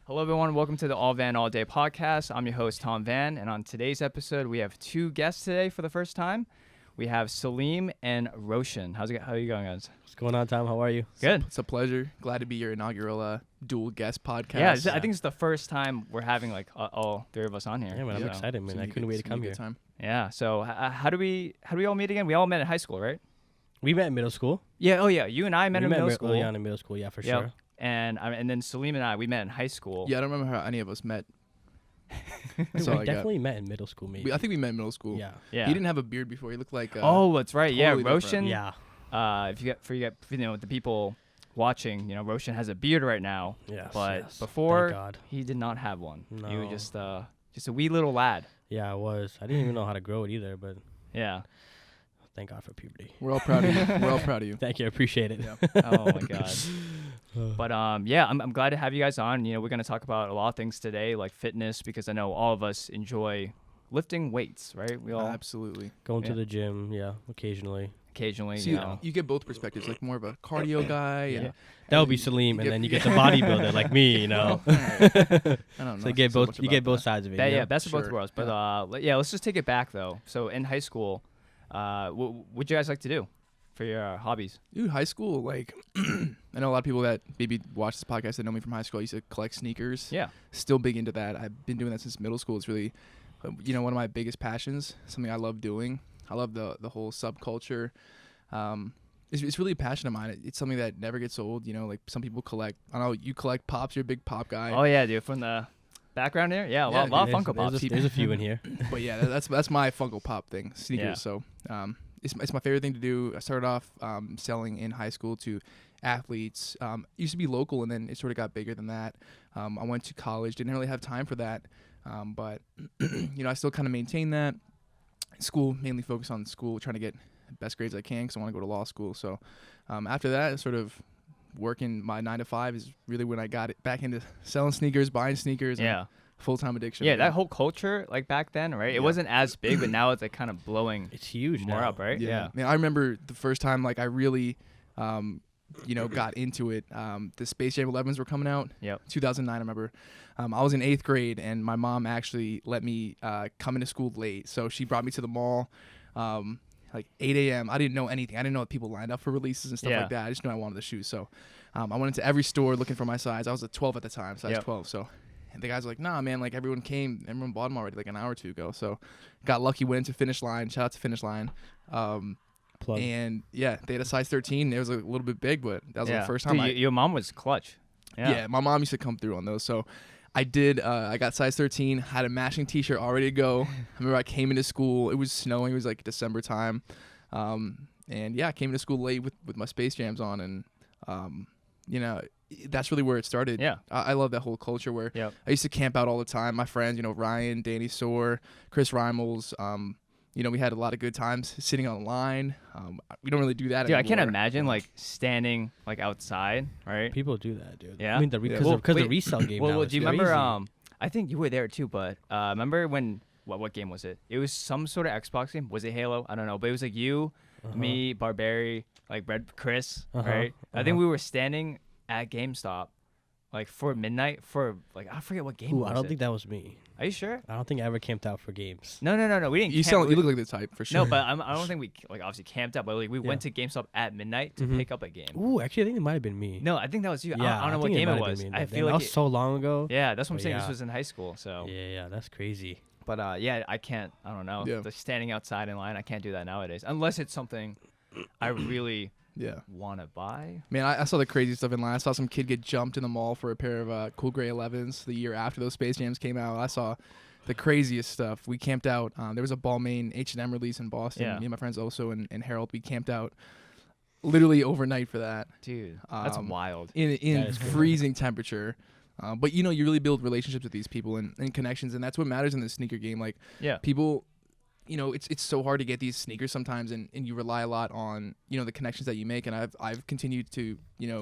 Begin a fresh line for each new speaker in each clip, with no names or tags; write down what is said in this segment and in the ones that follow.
Hello, everyone. Welcome to the All Van All Day podcast. I'm your host, Tom Van, and on today's episode, we have two guests today for the first time. We have Salim and Roshan. How are you going, guys?
What's going on, Tom? How are you?
Good.
It's a pleasure. Glad to be your inaugural dual guest podcast.
Yeah, I think it's the first time we're having like all three of us on here.
Yeah, man, I'm excited, man. I couldn't wait to come here.
Time.
Yeah. So how do we all meet again? We all met in high school, right?
We met in middle school.
Yeah. Oh, yeah. You and I met in middle school.
Early on in middle school, yeah, for sure.
And then Salim and I, we met in high school.
Yeah, I don't remember how any of us met.
So we definitely met in middle school, maybe.
I think we met in middle school.
Yeah.
Yeah.
He didn't have a beard before. He looked like.
Oh, that's right.
Totally
yeah, Roshan.
Yeah.
If you get the people watching, Roshan has a beard right now.
Yes.
But
yes.
before,
Thank God.
he did not have one.
No.
He was just a wee little lad.
Yeah, I was. I didn't even know how to grow it either, but
Yeah.
thank God for puberty.
We're all proud of you. We're all proud of you.
Thank you. I appreciate it.
Yeah.
Oh my God. But I'm glad to have you guys on. We're gonna talk about a lot of things today, like fitness, because I know all of us enjoy lifting weights, right? We all
Absolutely.
Going to the gym, yeah, occasionally.
occasionally,
So you get both perspectives, like more of a cardio guy.
Yeah.
And
That would be Salim, and then you get the bodybuilder like me, you know.
I don't know.
So you get both sides of it. you know?
best of both
Sure.
worlds. But let's just take it back though. So in high school, what'd you guys like to do for your hobbies?
Dude, high school, like, I know a lot of people that maybe watch this podcast that know me from high school. I used to collect sneakers.
Yeah.
Still big into that. I've been doing that since middle school. It's really, one of my biggest passions, something I love doing. I love the whole subculture. It's really a passion of mine. It's something that never gets old. Like some people collect. I know you collect pops. You're a big pop guy.
Oh yeah, dude. From the background here, a lot of Funko Pops.
There's a few in here.
But yeah, that's my Funko Pop thing, sneakers.
Yeah.
So it's my favorite thing to do. I started off selling in high school to athletes. It used to be local, and then it sort of got bigger than that. I went to college, didn't really have time for that, but I still kind of maintain that. School, mainly focus on school, trying to get best grades I can because I want to go to law school. So after that, sort of working my 9 to 5 is really when I got it back into selling sneakers, buying sneakers.
Yeah.
Full-time addiction.
Yeah, that whole culture, like back then, right? It wasn't as big, but now it's like kind of blowing.
It's huge
more
now.
up, right?
Yeah. Man, I remember the first time like I really, got into it. The Space Jam 11s were coming out.
Yep.
2009, I remember. I was in 8th grade, and my mom actually let me come into school late. So she brought me to the mall, like 8 a.m. I didn't know anything. I didn't know that people lined up for releases and stuff like that. I just knew I wanted the shoes. So I went into every store looking for my size. I was a 12 at the time, size 12. So and the guys were like, nah, man, like everyone bought them already like an hour or two ago. So got lucky, went into Finish Line. Shout out to Finish Line.
Plug.
And yeah, they had a size 13. It was a little bit big, but that was the first time.
Dude, your mom was clutch.
Yeah, my mom used to come through on those. So I did. I got size 13. Had a matching T-shirt already to go. I remember I came into school. It was snowing. It was like December time. And yeah, I came into school late with my Space Jams on, and that's really where it started.
Yeah.
I love that whole culture where I used to camp out all the time. My friends, Ryan, Danny Soar, Chris Reimels. We had a lot of good times sitting on line. We don't really do that anymore.
I can't imagine like standing like outside, right?
People do that, dude.
Yeah.
I mean, because the resale game.
Well,
now
do you
is
remember?
crazy.
I think you were there too, but remember when? What game was it? It was some sort of Xbox game. Was it Halo? I don't know, but it was like you, me, Barbary, like Chris, right? I think we were standing at GameStop, like for midnight for like I forget what game.
I don't think that was me.
Are you sure?
I don't think I ever camped out for games.
No. We didn't.
You look like the type for sure.
No, but I don't think we like obviously camped out, but like we went to GameStop at midnight to pick up a game.
Ooh, actually, I think it might have been me.
No, I think that was you.
Yeah,
I don't know what game it was. I feel like
that was so long ago.
Yeah, that's what I'm
But
saying.
yeah.
This was in high school, so.
Yeah, that's crazy.
But I can't. I don't know.
Yeah.
The standing outside in line, I can't do that nowadays, unless it's something I really want to buy.
Man, I saw the crazy stuff in line. I saw some kid get jumped in the mall for a pair of Cool Gray 11s the year after those Space Jams came out. I saw the craziest stuff. We camped out. There was a Balmain H&M release in Boston.
Yeah.
Me and my friends Oso and Harold, we camped out literally overnight for that.
Dude, that's wild.
In freezing temperature. But you really build relationships with these people and connections, and that's what matters in the sneaker game. Like people it's so hard to get these sneakers sometimes, and you rely a lot on the connections that you make, and I've continued to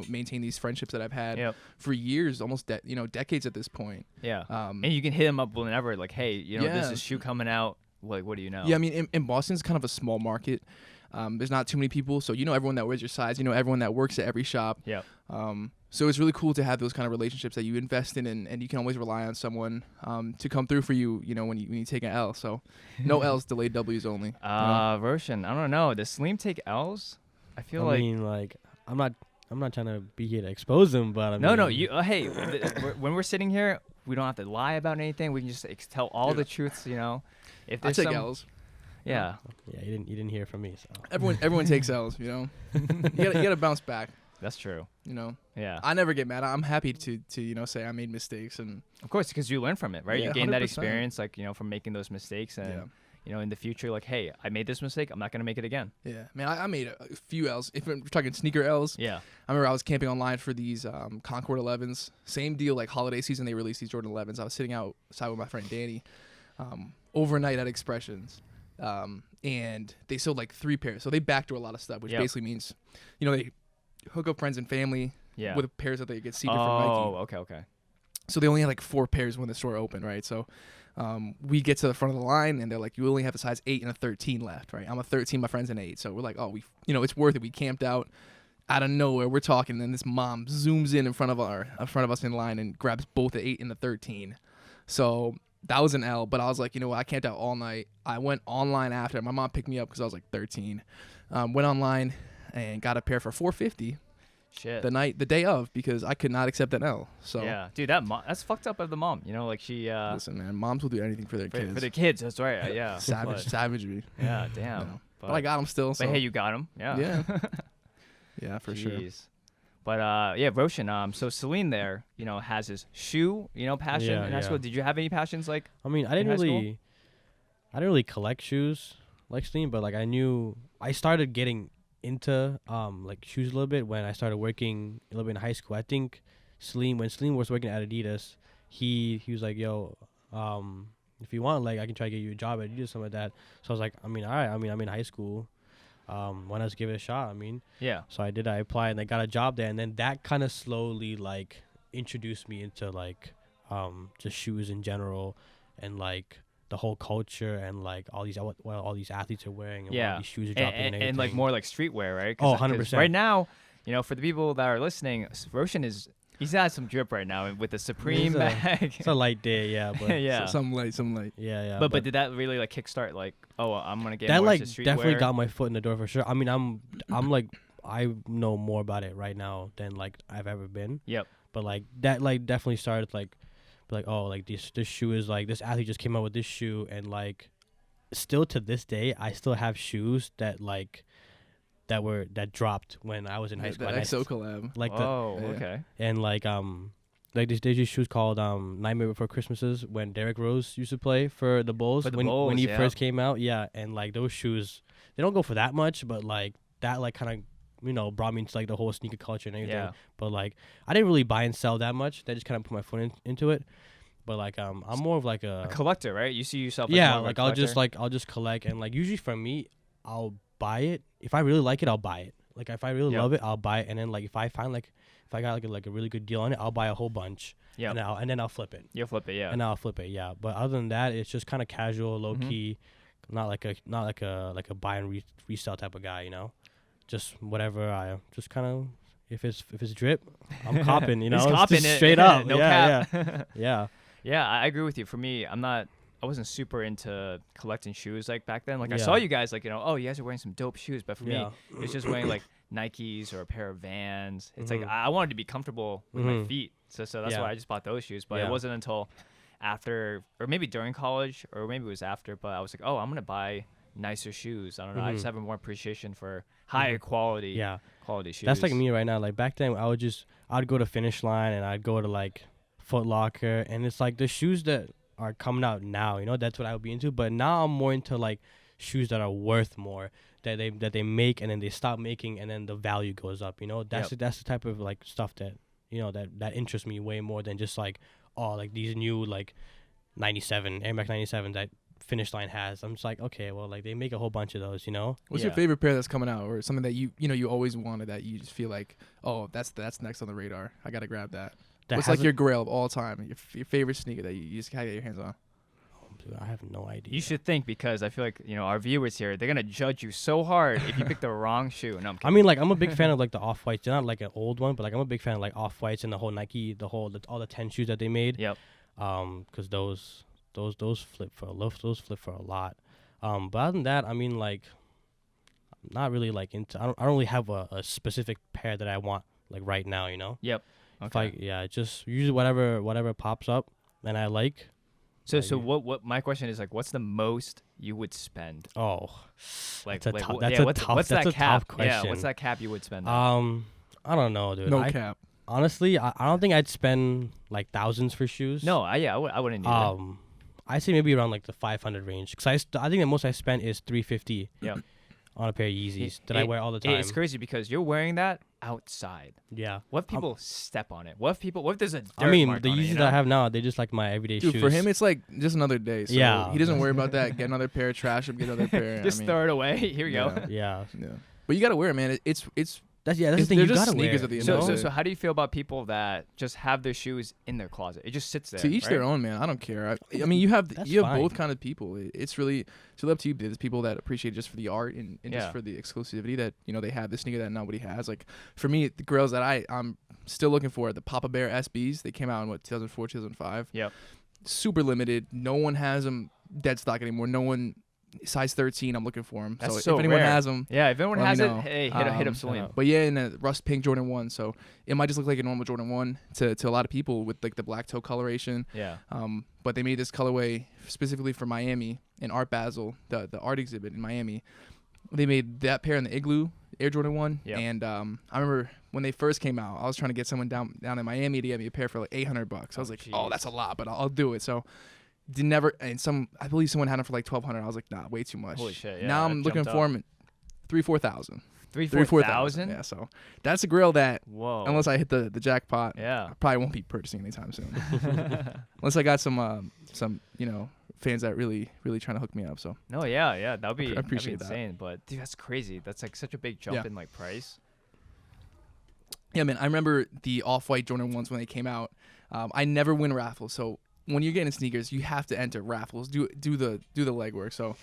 maintain these friendships that I've had for years, almost decades at this point.
And you can hit them up whenever, like, hey, there's a shoe coming out, like, what do you know?
Yeah, I mean, in Boston, it's kind of a small market. There's not too many people, so everyone that wears your size, everyone that works at every shop. So it's really cool to have those kind of relationships that you invest in, and you can always rely on someone to come through for you, when you take an L. So no L's, delayed W's only.
Roshan, I don't know. Does Salim take L's? I feel
I mean, like, I'm not trying to be here to expose him, but I mean,
no. You hey, when we're sitting here, we don't have to lie about anything. We can just tell all the truths. If
I
there's
take L's.
Yeah.
Yeah, you didn't hear from me. So
Everyone takes L's. You gotta bounce back.
That's true. Yeah.
I never get mad. I'm happy to say I made mistakes, and
Of course, because you learn from it, right?
Yeah,
You gain that
100%.
experience, from making those mistakes, and in the future, like, hey, I made this mistake. I'm not gonna make it again.
yeah, man, I made a few L's. If we're talking sneaker L's,
Yeah.
I remember I was camping online for these Concord 11s. Same deal, like holiday season, they released these Jordan 11s. I was sitting outside with my friend Danny overnight at Expressions, and they sold like 3 pairs. So they backdoor a lot of stuff, which basically means, they hook up friends and family with pairs that they get secret from Nike.
Oh, okay.
So they only had like 4 pairs when the store opened, right? So we get to the front of the line, and they're like, you only have a size 8 and a 13 left, right? I'm a 13, my friend's an 8. So we're like, oh, it's worth it. We camped out of nowhere. We're talking, and then this mom zooms in front of us in line and grabs both the 8 and the 13. So that was an L, but I was like, what? I camped out all night. I went online after. My mom picked me up because I was like 13. Went online and got a pair for $450.
Shit.
The day of, because I could not accept an L. So
yeah, dude, that's fucked up of the mom. Like she.
Listen, man, moms will do anything for their kids.
For the kids, that's right. Yeah.
Savagery.
Yeah, damn.
But I got them still. So.
But hey, you got them. Yeah.
Yeah. Yeah, for sure.
But Roshan. So Salim there, has his shoe, passion in high school. Did you have any passions like?
I mean, I didn't really collect shoes like Salim, but like I started getting into like shoes a little bit when I started working a little bit in high school. I think when Salim was working at Adidas, he was like, yo, if you want, like, I can try to get you a job at Adidas, something like that. So I was like, I mean, all right, I'm in high school, why not just give it a shot? I mean,
yeah.
So I applied, and I got a job there, and then that kind of slowly like introduced me into like just shoes in general, and like the whole culture, and like all these athletes are wearing, and what all these shoes are dropping,
and like more like streetwear, right?
100%.
Right now, for the people that are listening, Roshan he's got some drip right now with the Supreme bag.
It's a light day, yeah, but
yeah,
some light.
Yeah.
But did that really like kickstart like, I'm gonna get
that
more
like
into streetwear?
Definitely got my foot in the door for sure. I mean, I'm like, I know more about it right now than like I've ever been.
Yep.
But like that like definitely started like oh, like this shoe is like, this athlete just came out with this shoe, and like still to this day I still have shoes that like that dropped when I was in high school.
The XO collab.
Like
okay.
And like like there's these shoes called Nightmare Before Christmases, when Derrick Rose used to play for the Bulls, when he first came out. Yeah, and like those shoes, they don't go for that much, but like that like kind of brought me into like the whole sneaker culture and everything.
Yeah.
But like I didn't really buy and sell that much. That just kind of put my foot into it. But like I'm more of like a
collector, right? You see yourself
like I'll just collect, and like usually for me, I'll buy it. If I really like it, I'll buy it. Like if I really love it, I'll buy it, and then like if I find like if I got like a really good deal on it, I'll buy a whole bunch. Yeah. And then I'll flip it.
You'll flip it, yeah.
And I'll flip it, yeah. But other than that, it's just kind of casual, low key, not like a buy and resell type of guy, Just whatever. I just kind of, if it's drip, I'm copping,
He's
it's
copping
just
it.
straight up.
No
yeah,
cap.
Yeah.
Yeah, I agree with you. For me, I wasn't super into collecting shoes like back then. Like I saw you guys like, oh, you guys are wearing some dope shoes, but for me, it's just wearing like Nikes or a pair of Vans. It's like I wanted to be comfortable with my feet. So that's why I just bought those shoes. But it wasn't until after, or maybe during college, or maybe it was after, but I was like, oh, I'm going to buy nicer shoes. I don't know. I just have more appreciation for higher quality shoes.
That's like me right now. Like back then, I'd go to Finish Line, and I'd go to like Foot Locker, and it's like the shoes that are coming out now, that's what I would be into. But now I'm more into like shoes that are worth more, that they make, and then they stop making, and then the value goes up. That's the type of like stuff that that interests me way more than just like, oh, like these new like 97 Air Max 97 that Finish Line has. I'm just like, okay, well, like they make a whole bunch of those.
What's your favorite pair that's coming out, or something that you always wanted that you just feel like, oh, that's next on the radar, I gotta grab that? What's like your grail of all time, your favorite sneaker that you just gotta get your hands on?
dude, I have no idea.
You should think, because I feel like, our viewers here, they're gonna judge you so hard if you pick the wrong shoe. No, I'm kidding.
I mean, like, I'm a big fan of like the off-whites. They're not like an old one, but like I'm a big fan of like off-whites and the whole Nike, all the 10 shoes that they made.
Yep.
Because those flip for a lot. But other than that, I mean, like, I'm not really like into. I don't really have a specific pair that I want like right now.
Yep.
If
Okay.
just usually whatever pops up and I like.
So what my question is, like, what's the most you would spend?
Oh,
Like,
that's a
like,
tough-
wh-
that's
yeah,
a
what's,
tough-
what's
that's
that
a
cap?
tough
Yeah,
question.
what's that cap you would spend?
I don't know, dude.
No cap.
Honestly, I don't think I'd spend like thousands for shoes.
No, I wouldn't either.
I say maybe around like the 500 range. Cause I think the most I spent is 350.
Yeah.
On a pair of Yeezys that I wear all the time.
It's crazy because you're wearing that outside.
Yeah.
What if people step on it? What if there's a dirt
I mean,
mark
the
on
Yeezys
it,
that I have now, they just like my everyday
Dude,
shoes.
for him, it's like just another day. So
Yeah.
he doesn't worry about that. Get another pair, trash him, get another pair.
Just
I mean,
throw it away. Here we go.
Yeah.
Yeah. But you gotta wear it, man. It's
That's the thing.
they're
You
just
gotta
sneakers
wear.
at the end
So,
of the
so
day.
so how do you feel about people that just have their shoes in their closet? It just sits there.
To each their
right?
own, man. I don't care. I mean, you have
That's
both
fine.
kind of people. It's really up to you. There's people that appreciate it just for the art and
Yeah.
just for the exclusivity that they have the sneaker that nobody has. Like for me, the girls that I'm still looking for, the Papa Bear SBs. They came out in 2004, 2005.
Yep.
Super limited. No one has them dead stock anymore. No one size 13. I'm looking for them.
That's
So
so
if anyone
rare.
has them.
Yeah, if anyone
Let me
has it,
know.
hey, hit up Salim.
But yeah, in a rust pink Jordan 1, so it might just look like a normal Jordan 1 to a lot of people with like the black toe coloration.
Yeah.
But they made this colorway specifically for Miami in Art Basel, the art exhibit in Miami. They made that pair in the Igloo Air Jordan 1.
Yep.
And I remember when they first came out, I was trying to get someone down in Miami to get me a pair for like $800. I was like, oh, that's a lot, but I'll do it. So I believe someone had them for like $1,200. I was like, nah, way too much.
Holy shit, yeah,
now I'm
that
looking
jumped
for
up.
them at $3,000-$4,000.
3,000-4,000?
Yeah, so that's a grill that
Whoa.
unless I hit the jackpot,
Yeah.
I probably won't be purchasing anytime soon. Unless I got some fans that really trying to hook me up. So
No, yeah, that'd be
appreciate that.
insane. But dude, that's crazy. That's like such a big jump in like price.
yeah, man, I remember the off-white Jordan 1s when they came out. I never win raffles, so when you're getting sneakers, you have to enter raffles. Do the legwork. So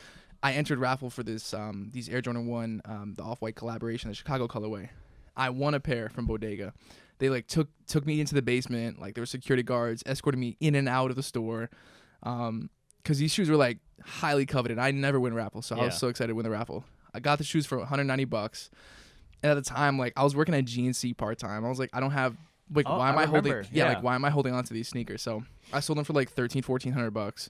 I entered raffle for this these Air Jordan 1 the off-white collaboration, the Chicago colorway. I won a pair from Bodega. They like took me into the basement. Like there were security guards escorting me in and out of the store. Because these shoes were like highly coveted. I never win raffles, so I was
Yeah.
so excited to win the raffle. I got the shoes for $190. And at the time, like I was working at GNC part-time. I was like, I don't have like
Oh,
why am
I
I holding
remember.
yeah,
Yeah.
like why am I holding on to these sneakers? So I sold them for like $1,300-$1,400.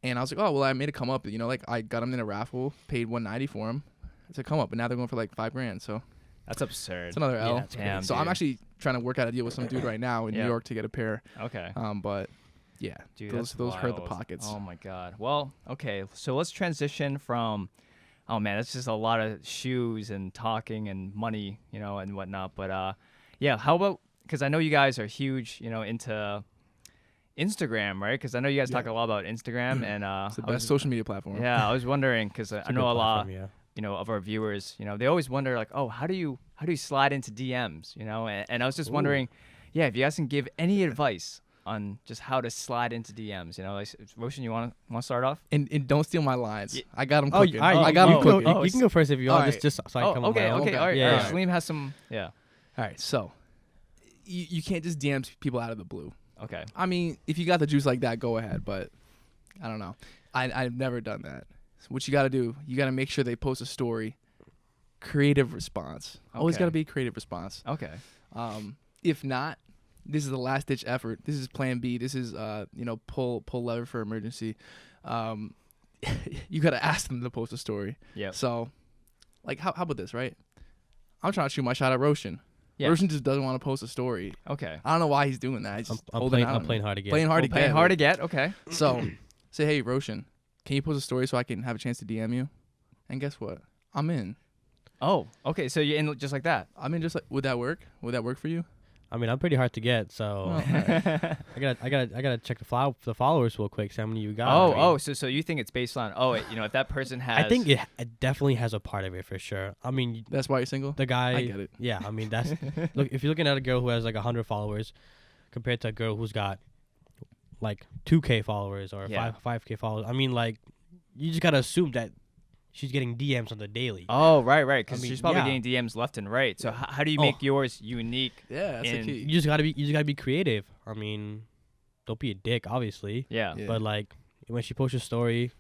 And I was like, oh well, I made it come up. Like I got them in a raffle, paid $190 for them. It's a come up, and now they're going for like $5,000. So
That's absurd.
it's another
Yeah,
L.
that's
Damn,
So I'm
dude.
actually trying to work out a deal with some dude right now in
Yeah.
New York to get a pair.
Okay.
But yeah,
Dude,
those
that's
hurt the
wild.
pockets.
Oh my god. Well, okay. So let's transition from. Oh man, it's just a lot of shoes and talking and money, and whatnot. But yeah. How about? Because I know you guys are huge, into Instagram, right? Because I know you guys talk a lot about Instagram and
It's the
I was-
best social media platform.
Yeah, I was wondering because I
It's a
know
good
a lot.
platform, yeah.
Of our viewers, they always wonder like, oh, how do you slide into DMs, and I was just wondering, yeah, if you guys can give any advice on just how to slide into DMs, like, Roshan, you want to start off?
And don't steal my lines.
Yeah.
I got them
Oh,
cooking.
all right,
I got them
you,
cooking.
you can go first if you want.
Alright.
Just so I can come up with
okay,
my own.
okay, all right,
Yeah,
all right.
yeah.
Salim has some, yeah,
All right, so you can't just DM people out of the blue.
okay,
I mean, if you got the juice like that, go ahead. But I don't know. I've never done that. So what you got to do, you got to make sure they post a story. Creative response. Always
Okay.
got to be creative response.
okay,
If not, this is the last ditch effort. This is plan B. This is pull lever for emergency. You got to ask them to post a story.
yeah,
So, like, how about this, right? I'm trying to shoot my shot at Roshan.
Yeah.
Roshan just doesn't want to post a story.
okay.
I don't know why he's doing that. He's just
I'm
holding
playing.
out
I'm
on
playing
me.
hard again.
Playing hard to
Playing
get.
hard to get, okay.
So, say, hey, Roshan, can you post a story so I can have a chance to DM you? And guess what? I'm in.
Oh, okay. So you're in just like that.
I'm in. Just like, would that work? Would that work for you?
I mean, I'm pretty hard to get, so
Well, alright.
I gotta check the followers real quick. See how many you got.
So you think it's based on if that person has.
I think it definitely has a part of it for sure. I mean,
That's why you're single.
the guy.
I get it.
Yeah, I mean that's look. If you're looking at a girl who has like 100 followers, compared to a girl who's got like 2K followers or
Yeah.
5K followers. I mean, like, you just gotta assume that she's getting DMs on the daily.
Oh, right. Because
I mean,
she's probably
yeah.
getting DMs left and right. So how do you
Oh.
make yours unique?
Yeah, that's the
And-
key.
You just gotta be creative. I mean, don't be a dick, obviously.
Yeah.
Yeah.
But like when she posts a story,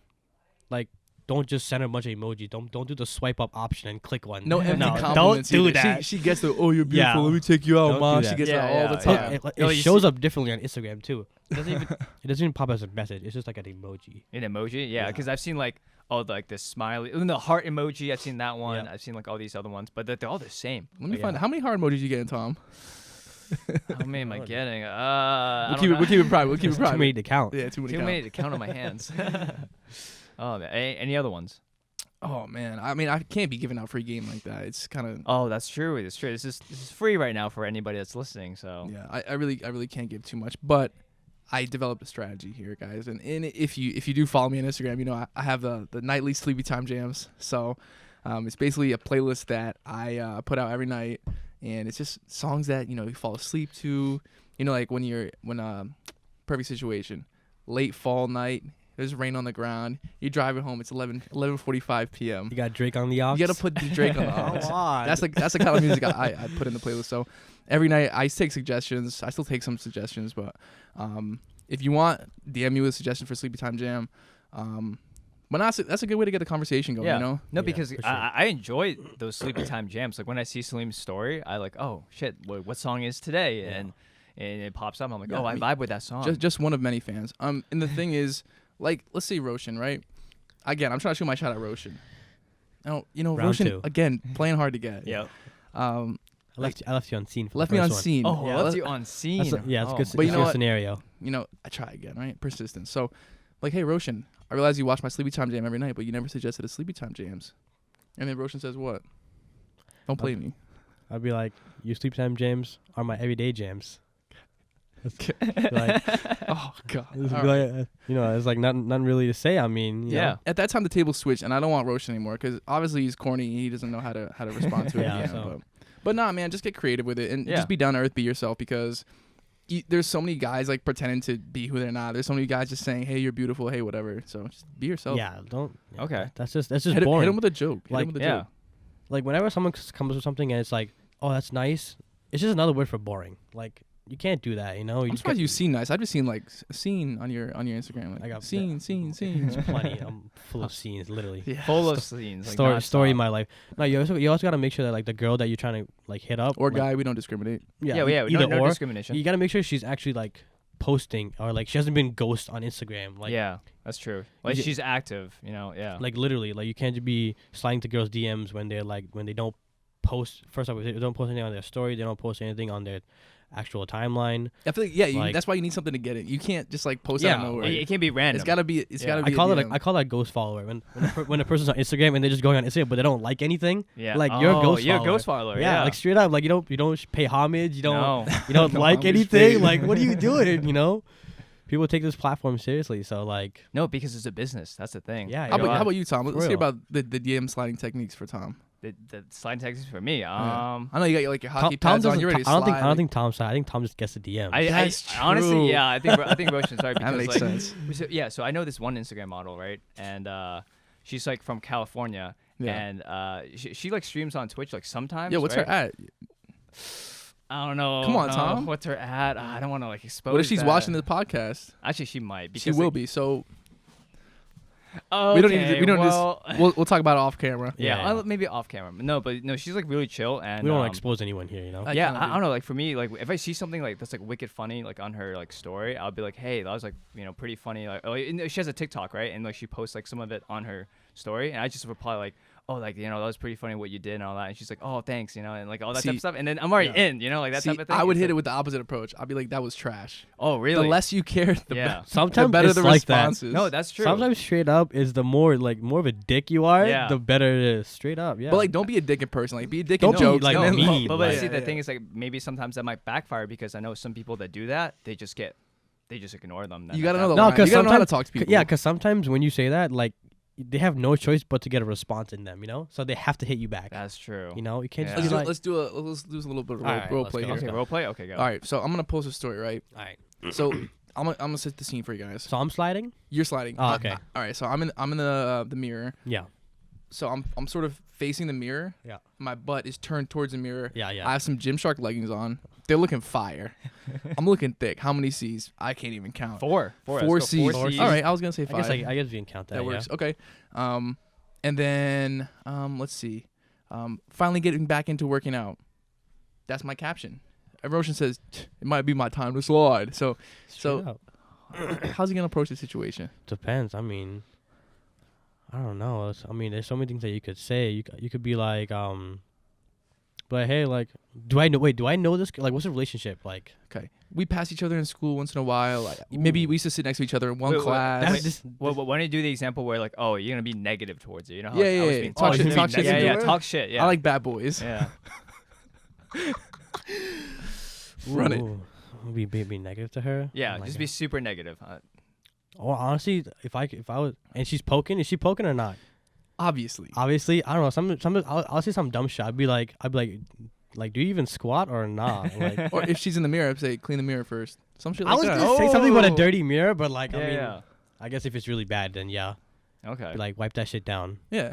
like don't just send her a bunch of emojis. Don't do the swipe up option and click one.
No empty
don't
compliments.
do
either.
that.
She gets the "Oh, you're beautiful.
Yeah.
Let me take you out,
Don't do
mom." She
that.
gets
Yeah,
that all the
yeah,
time.
It
No, you
shows
see-
up differently on Instagram too. It doesn't even pop as a message. It's just like an emoji.
An emoji, yeah,
Yeah.
because I've seen like the smiley, even the heart emoji. I've seen that one.
Yeah.
I've seen like all these other ones, but they're all the same.
Let me
Yeah.
find how many heart emojis you getting, Tom.
How many am I
Oh, no.
getting?
We'll keep it private. We'll keep it
Too many
private.
to count.
Yeah, too many.
Too
count.
many to count on my hands. Oh, man. Any other ones?
Oh man, I mean, I can't be giving out free game like that. It's kind of
Oh, that's true. That's true. This is free right now for anybody that's listening. So
yeah. I really can't give too much, but I developed a strategy here, guys. And if you do follow me on Instagram, you know I have the nightly sleepy time jams. So it's basically a playlist that I put out every night, and it's just songs that you fall asleep to. You know, like when perfect situation, late fall night. There's rain on the ground. You're driving home. It's 11:45 p.m.
You got Drake on the aux.
You gotta put the Drake on the aux.
Come on.
That's the kind of music I put in the playlist. So every night I take suggestions. I still take some suggestions, but if you want, DM me with a suggestion for Sleepy Time Jam. But that's a good way to get the conversation going.
yeah,
You know.
no,
Yeah,
because
for sure.
I enjoy those sleepy time jams. Like when I see Salim's story, I like, oh shit, what song is today?
Yeah.
And it pops up. I'm like,
Yeah,
oh, I
I mean,
vibe with that song.
Just one of many fans. And the thing is, like, let's say Roshan, right? Again, I'm trying to shoot my shot at Roshan. Now,
Round
Roshan
two.
again playing hard to get.
yeah.
I left you on scene. For
Left
the
me on
first one.
scene.
Oh,
Yeah,
left
Let-
you on scene.
That's yeah, it's
Oh,
good.
But you
It's
know
good
what?
scenario.
I try again, right? Persistence. So, like, hey, Roshan, I realize you watch my Sleepy Time Jam every night, but you never suggested a Sleepy Time Jams. And then Roshan says, what? Don't play me.
I'd be like, your sleep time jams are my everyday jams. Like,
Oh, God.
it's
All
like,
right.
it's like nothing really to say. I mean, you
Yeah.
know.
At that time, the table switched, and I don't want Roshan anymore because obviously he's corny and he doesn't know how to respond to it.
Yeah,
Yeah,
so-
but nah, man, just get creative with it and
Yeah.
just be down to earth, be yourself because there's so many guys like pretending to be who they're not. There's so many guys just saying, hey, you're beautiful, hey, whatever. So just be yourself.
Yeah, don't. yeah,
Okay.
That's just
Hit
boring.
him with a joke. Hit
Like,
him with a
Yeah.
joke.
Like whenever someone comes with something and it's like, oh, that's nice. It's just another word for boring. Like you can't do that. You know.
I'm
just
surprised
get-
you've seen nice. I've just seen like a scene on your Instagram. Like,
I got
scene.
There's plenty. I'm full of scenes, literally.
Yeah.
Full of scenes. Like,
Story
nonstop.
in my life. No, you also gotta make sure that like the girl that you're trying to like hit up
Or
like,
guy, we don't discriminate.
Yeah,
either
no
or.
discrimination.
You gotta make sure she's actually like posting or like she hasn't been ghost on Instagram. Like
yeah, that's true. Like
ju-
she's active, yeah.
like literally like you can't just be sliding to girls' DMs when they don't post. First off, they don't post anything on their story. They don't post anything on their actual timeline.
I feel like
Like-
that's why you need something to get it. You can't just like post
Yeah,
out of nowhere.
it can't be random.
It's gotta be. It's
Yeah.
gotta
I
be.
call
a
it
DM.
I call that ghost follower when a person's on Instagram and they're just going on Instagram but they don't like anything.
yeah.
like, you're a ghost
You're a
follower.
ghost follower.
Yeah,
Yeah.
like straight up, like you don't pay homage. You don't
No.
you don't
No
like
homage
anything.
paid.
Like what are you doing? You know, people take this platform seriously. So like
No, because it's a business. That's the thing.
Yeah,
How
you
about,
know,
how about you, Tom? Let's hear
real.
about the DM sliding techniques for Tom.
the slide text is for me.
I know you got like your hockey
Tom
pads on.
doesn't.
You're ready to
I don't think.
slide.
I don't think Tom slide. I think Tom just gets the DM.
That's
I honestly,
true.
yeah, I think Roshan sorry
That
because
makes
like,
sense.
so I know this one Instagram model, right? And she's like from California,
Yeah.
and she like streams on Twitch like sometimes.
Yo, what's
right?
her at?
I don't know.
Come on, Tom.
What's her at? I don't want to like expose.
What if she's
that.
watching the podcast?
Actually, she might.
She
Because,
will
like,
be. So
Okay,
we don't need to- we don't
well,
we'll talk about it off camera.
yeah,
Yeah.
maybe off camera. No, but no, she's like really chill and
we don't want to expose anyone here. You know.
I
yeah,
kinda
I
do.
don't know. Like for me, like if I see something like that's like wicked funny, like on her like story, I'll be like, hey, that was like pretty funny. Like, oh, and she has a TikTok, right? And like she posts like some of it on her story, and I just reply like, oh, like that was pretty funny what you did and all that. And she's like, oh, thanks, and like all that type
See-
of stuff. And then I'm already
Yeah.
in, like that
See,
type of thing.
I would
It's
hit
like,
it with the opposite approach. I'd be like, that was trash.
Oh, really?
The less you care, the,
Yeah.
the
Sometimes
better
it's
the
like that.
responses.
No, that's true.
Sometimes straight up is the more of a dick you are,
Yeah.
the better it is. Straight up, yeah.
But like, don't be a dick in person. Like, be a dick
Don't
in
be,
jokes.
like,
and then,
mean,
But
like-
see,
Yeah,
the
yeah.
thing is like maybe sometimes that might backfire because I know some people that do that, they just ignore them.
You gotta know the
No,
line.
'cause
You gotta know how to
sometimes-
talk to people.
yeah, because sometimes when you say that, like they have no choice but to get a response in them, so they have to hit you back.
That's true.
You can't
Yeah.
just be like,
Let's do a little bit of
All right,
role
let's
play
go.
here.
Okay, role play. Okay, go.
All right, so I'm gonna post a story, right?
all right,
So I'm gonna set the scene for you guys.
So I'm sliding.
You're sliding.
Oh, okay.
All right. So I'm in the mirror.
Yeah.
So I'm sort of facing the mirror.
Yeah.
My butt is turned towards the mirror.
Yeah.
I have some Gymshark leggings on. They're looking fire. I'm looking thick. How many C's? I can't even count.
Four
C's.
Four C's.
All right. I was gonna say
I
five.
guess we can count that.
That works. Okay. And then let's see. Finally getting back into working out. That's my caption. And Roshan says it might be my time to slide. So how's he gonna approach the situation?
Depends. I mean, I don't know. I mean, there's so many things that you could say. You could be like, but hey, like, do I know this? Like, what's the relationship like?
Okay. We pass each other in school once in a while. Like, maybe we used to sit next to each other in one class.
Why don't you do the example where like, oh, you're gonna be negative towards it? You know how
Yeah,
like, I was
yeah,
being
talk
positive?
shit, talk shit
Yeah,
into
yeah,
it.
talk shit. Yeah.
I like bad boys.
Yeah.
Run it.
Ooh, be negative to her.
Yeah.
Oh my
Just
God.
be super negative.
Oh, honestly, if I was, and she's poking, is she poking or not?
Obviously.
Obviously, I don't know. Some I'll say some dumb shit. I'd be like, do you even squat or not? Like,
Or if she's in the mirror, I'd say clean the mirror first. Some shit
I
like
was
that.
gonna say something about a
Oh.
dirty mirror, but like, I mean,
Yeah.
I guess if it's really bad, then yeah,
Okay.
be like wipe that shit down
Yeah.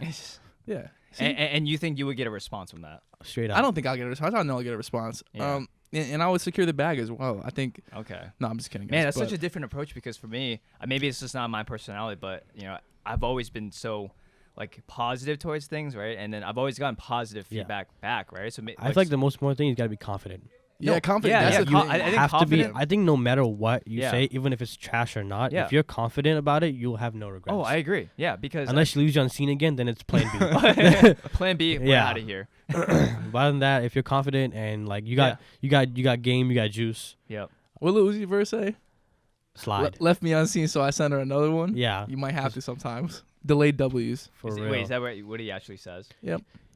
Yeah. See,
And you think you would get a response from that?
straight up.
I don't think I'll get a response. I don't know I'll get a response.
Yeah.
And I would secure the bag as well. I think.
Okay.
No, I'm just kidding.
Man,
guys,
that's such
but-
a different approach because for me, maybe it's just not my personality, but you know, I've always been so like positive towards things, right? And then I've always gotten positive
Yeah.
feedback back, right? So
I feel like the most important thing you gotta be confident.
Yeah, confident.
yeah,
That's
yeah,
the
I
thing.
think
have to be.
confident-
I think no matter what you
Yeah.
say, even if it's trash or not,
Yeah.
if you're confident about it, you'll have no regrets.
Oh, I agree. Yeah, because
Unless she leaves you on scene again, then it's plan B.
Plan B, we're
Yeah.
out of here.
But other than that, if you're confident and like you got game, you got juice,
Yep.
What did Uzi verse say?
slide.
Left me unseen, so I sent her another one.
Yeah,
You might have to sometimes. Delayed W's.
for
Is it-
real.
wait, is that what he actually says?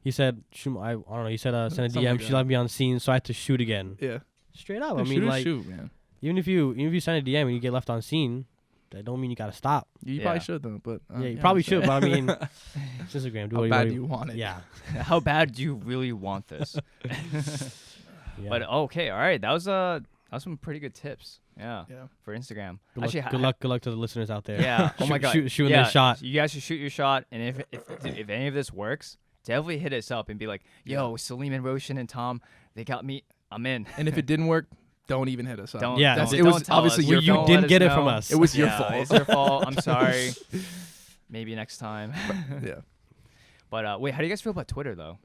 He said, I don't know. He said, send a
Something
DM.
like
She
that.
left me on scene, so I had to shoot again.
Yeah.
Straight up.
Yeah,
I mean,
shoot or
like,
shoot, man.
even if you send a DM and you get left on scene, that don't mean you gotta stop.
You
Yeah.
probably should though, but
Yeah, you probably should, but I mean, it's Instagram. Do
how
what
bad
you
do you want it?
Yeah.
How bad do you really want this?
Yeah.
But okay, all right, that was some pretty good tips. Yeah,
Yeah.
for Instagram.
Good luck,
Actually,
good luck to the listeners out there.
Yeah. Oh my God.
Shooting
yeah,
their shot.
You guys should shoot your shot, and if any of this works, definitely hit us up and be like, "Yo, Salim and Roshan and Tom, they got me. I'm in."
And if it didn't work, don't even hit us up.
Don't.
Yeah,
don't,
it
don't
was
tell
obviously
us.
your
You
fault.
didn't
Let
get
us
it from
know.
us.
It was your
Yeah,
fault.
It's your fault. I'm sorry. Maybe next time.
Yeah.
But wait, how do you guys feel about Twitter though?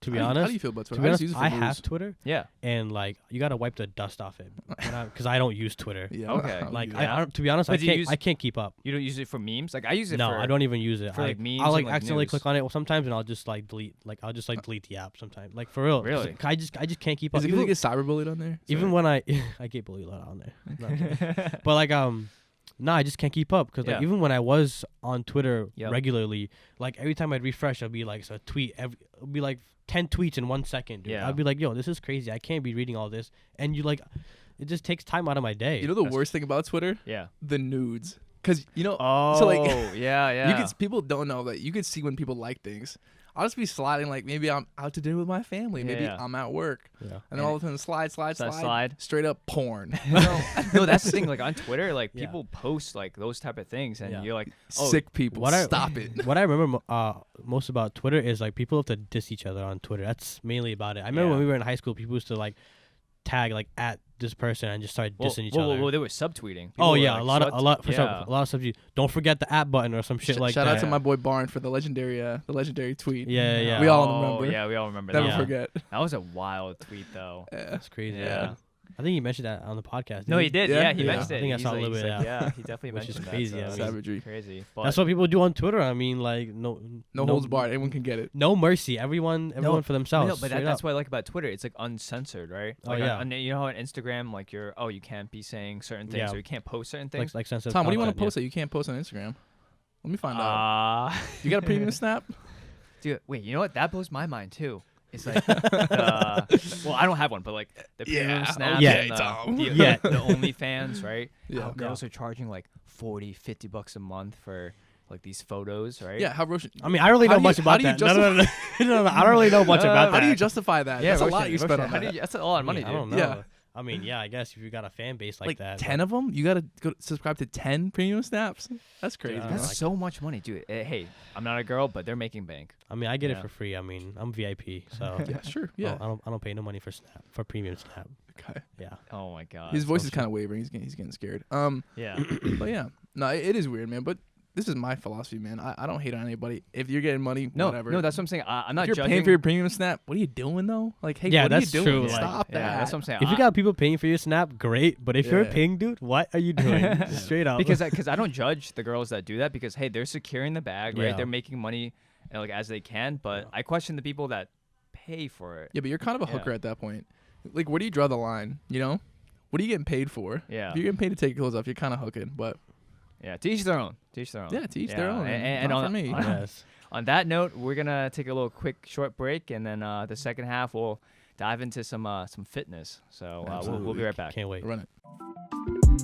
To be
How
honest,
do you feel about
to
Twitter?
be
I
honest,
just use it for
I
news.
have Twitter,
Yeah.
and like you gotta wipe the dust off it because I don't use Twitter.
Yeah.
Okay.
I'll
Like
use
I
it.
don't, to be honest,
But do you
I can't keep up.
You don't use it for memes? Like I use it
No,
for.
I don't even use it.
for, like, memes
I'll like
and, like,
accidentally
news.
click on it sometimes, and I'll just like delete. Like I'll just like delete the app sometimes. Like for real. 'cause
Really?
I just can't keep up.
Is it because you get cyberbullied on there?
Even when I get bullied a lot on there. No, I'm kidding. But like no, I just can't keep up because like
Yeah.
even when I was on Twitter
Yep.
regularly, like every time I'd refresh, I'd be like so a tweet it'll be like 10 tweets in 1 second. Dude.
Yeah.
I'd be like, yo, this is crazy. I can't be reading all this, and you like, it just takes time out of my day.
You know the worst thing about Twitter?
Yeah.
The nudes. Because, you know,
Oh.
so like,
yeah.
you could, people don't know that you could see when people like things. I'll just be sliding like maybe I'm out to dinner with my family. Maybe
Yeah.
I'm at work.
Yeah.
And then all of a sudden slide.
Slide.
Straight up porn.
No, that's the thing. Like on Twitter, like
Yeah.
people post like those type of things, and
Yeah.
you're like, oh,
Sick people.
What I-
Stop it.
What I remember most about Twitter is like people have to diss each other on Twitter. That's mainly about it. I remember
Yeah.
when we were in high school, people used to like tag like at this person and just start dissing each other.
Well, they were subtweeting.
Oh
People
yeah,
were,
a
like,
lot for
yeah.
a lot of subjects. Don't forget the at button or some shit like
Shout
that.
out to my boy Barn for the legendary tweet.
Yeah.
We all
Oh,
remember.
Yeah, we all remember
Never
that.
Yeah.
forget.
That was a wild tweet, though.
Yeah.
That's crazy.
Yeah.
I think you mentioned that on the podcast.
No,
didn't
he
you?
did.
Yeah?
Yeah, he
Yeah.
mentioned it.
I think I
He's
saw a
like-
little
he's
bit
like,
of
yeah, he definitely
Which is
mentioned
crazy,
that.
I
So
mean.
Savagery.
crazy. But
That's what people do on Twitter. I mean, like
No holds barred. Anyone can get it.
no mercy. Everyone for themselves.
No, but
straight
that's
up.
what I like about Twitter. It's like uncensored, right?
Oh,
Like
yeah.
you know how on Instagram, like you can't be saying certain things
Yeah.
or you can't post certain things.
like sensitive
Tom, what do you want to
content,
post that you can't post on Instagram? Let me find out. You got a premium Snap?
Dude, wait, you know what? That blows my mind too. It's like, well, I don't have one, but like the premium Snap,
okay,
and
Tom.
the
Yeah.
OnlyFans, right?
Yeah.
How girls are charging like $40-$50 a month for like these photos, right?
Yeah, how Roshan?
I mean, I don't really
How
know
do you-
much
how
about
do you
that. No. I don't really know much about
How
that.
do you justify that?
Yeah,
That's a
Roshan,
lot you spent
Roshan,
on
how
that.
do you, that's a lot of money,
I
dude.
don't know.
Yeah.
I mean, yeah, I guess if you got a fan base like that.
10 of them? You got to go subscribe to 10 premium snaps? That's crazy.
Yeah,
That's
like-
so much money, dude. Hey, I'm not a girl, but they're making bank.
I mean, I get
Yeah.
it for free. I mean, I'm VIP, so
Yeah, sure. Yeah.
I don't pay no money for premium Snap.
Okay.
Yeah.
Oh my god.
His voice
so
is kind of wavering. He's getting scared.
Yeah.
But yeah. No, it is weird, man. But this is my philosophy, man. I don't hate on anybody. If you're getting money,
No,
whatever.
no, that's what I'm saying. I'm not
if you're
judging.
paying for your premium snap, what are you doing though? Like, hey,
Yeah,
what are
that's
you doing?
true, like-
Stop that.
Yeah, that's what I'm saying.
If you got people paying for your Snap, great. But if you're a
Yeah.
ping dude, what are you doing? Straight up.
because I don't judge the girls that do that because hey, they're securing the bag, right?
Yeah.
They're making money like as they can, but I question the people that pay for it.
Yeah, but you're kind of a
Yeah.
hooker at that point. Like, where do you draw the line? You know, what are you getting paid for?
Yeah.
If you're getting paid to take your clothes off, you're kind of hooking. But
Yeah, to each their own. To each their own.
yeah, to each their
Yeah,
own.
And
Not
on,
for me.
yes.
on that note, we're gonna take a little quick short break, and then the second half we'll dive into some fitness. So we'll be
Absolutely.
right back.
Can't wait.
Run it.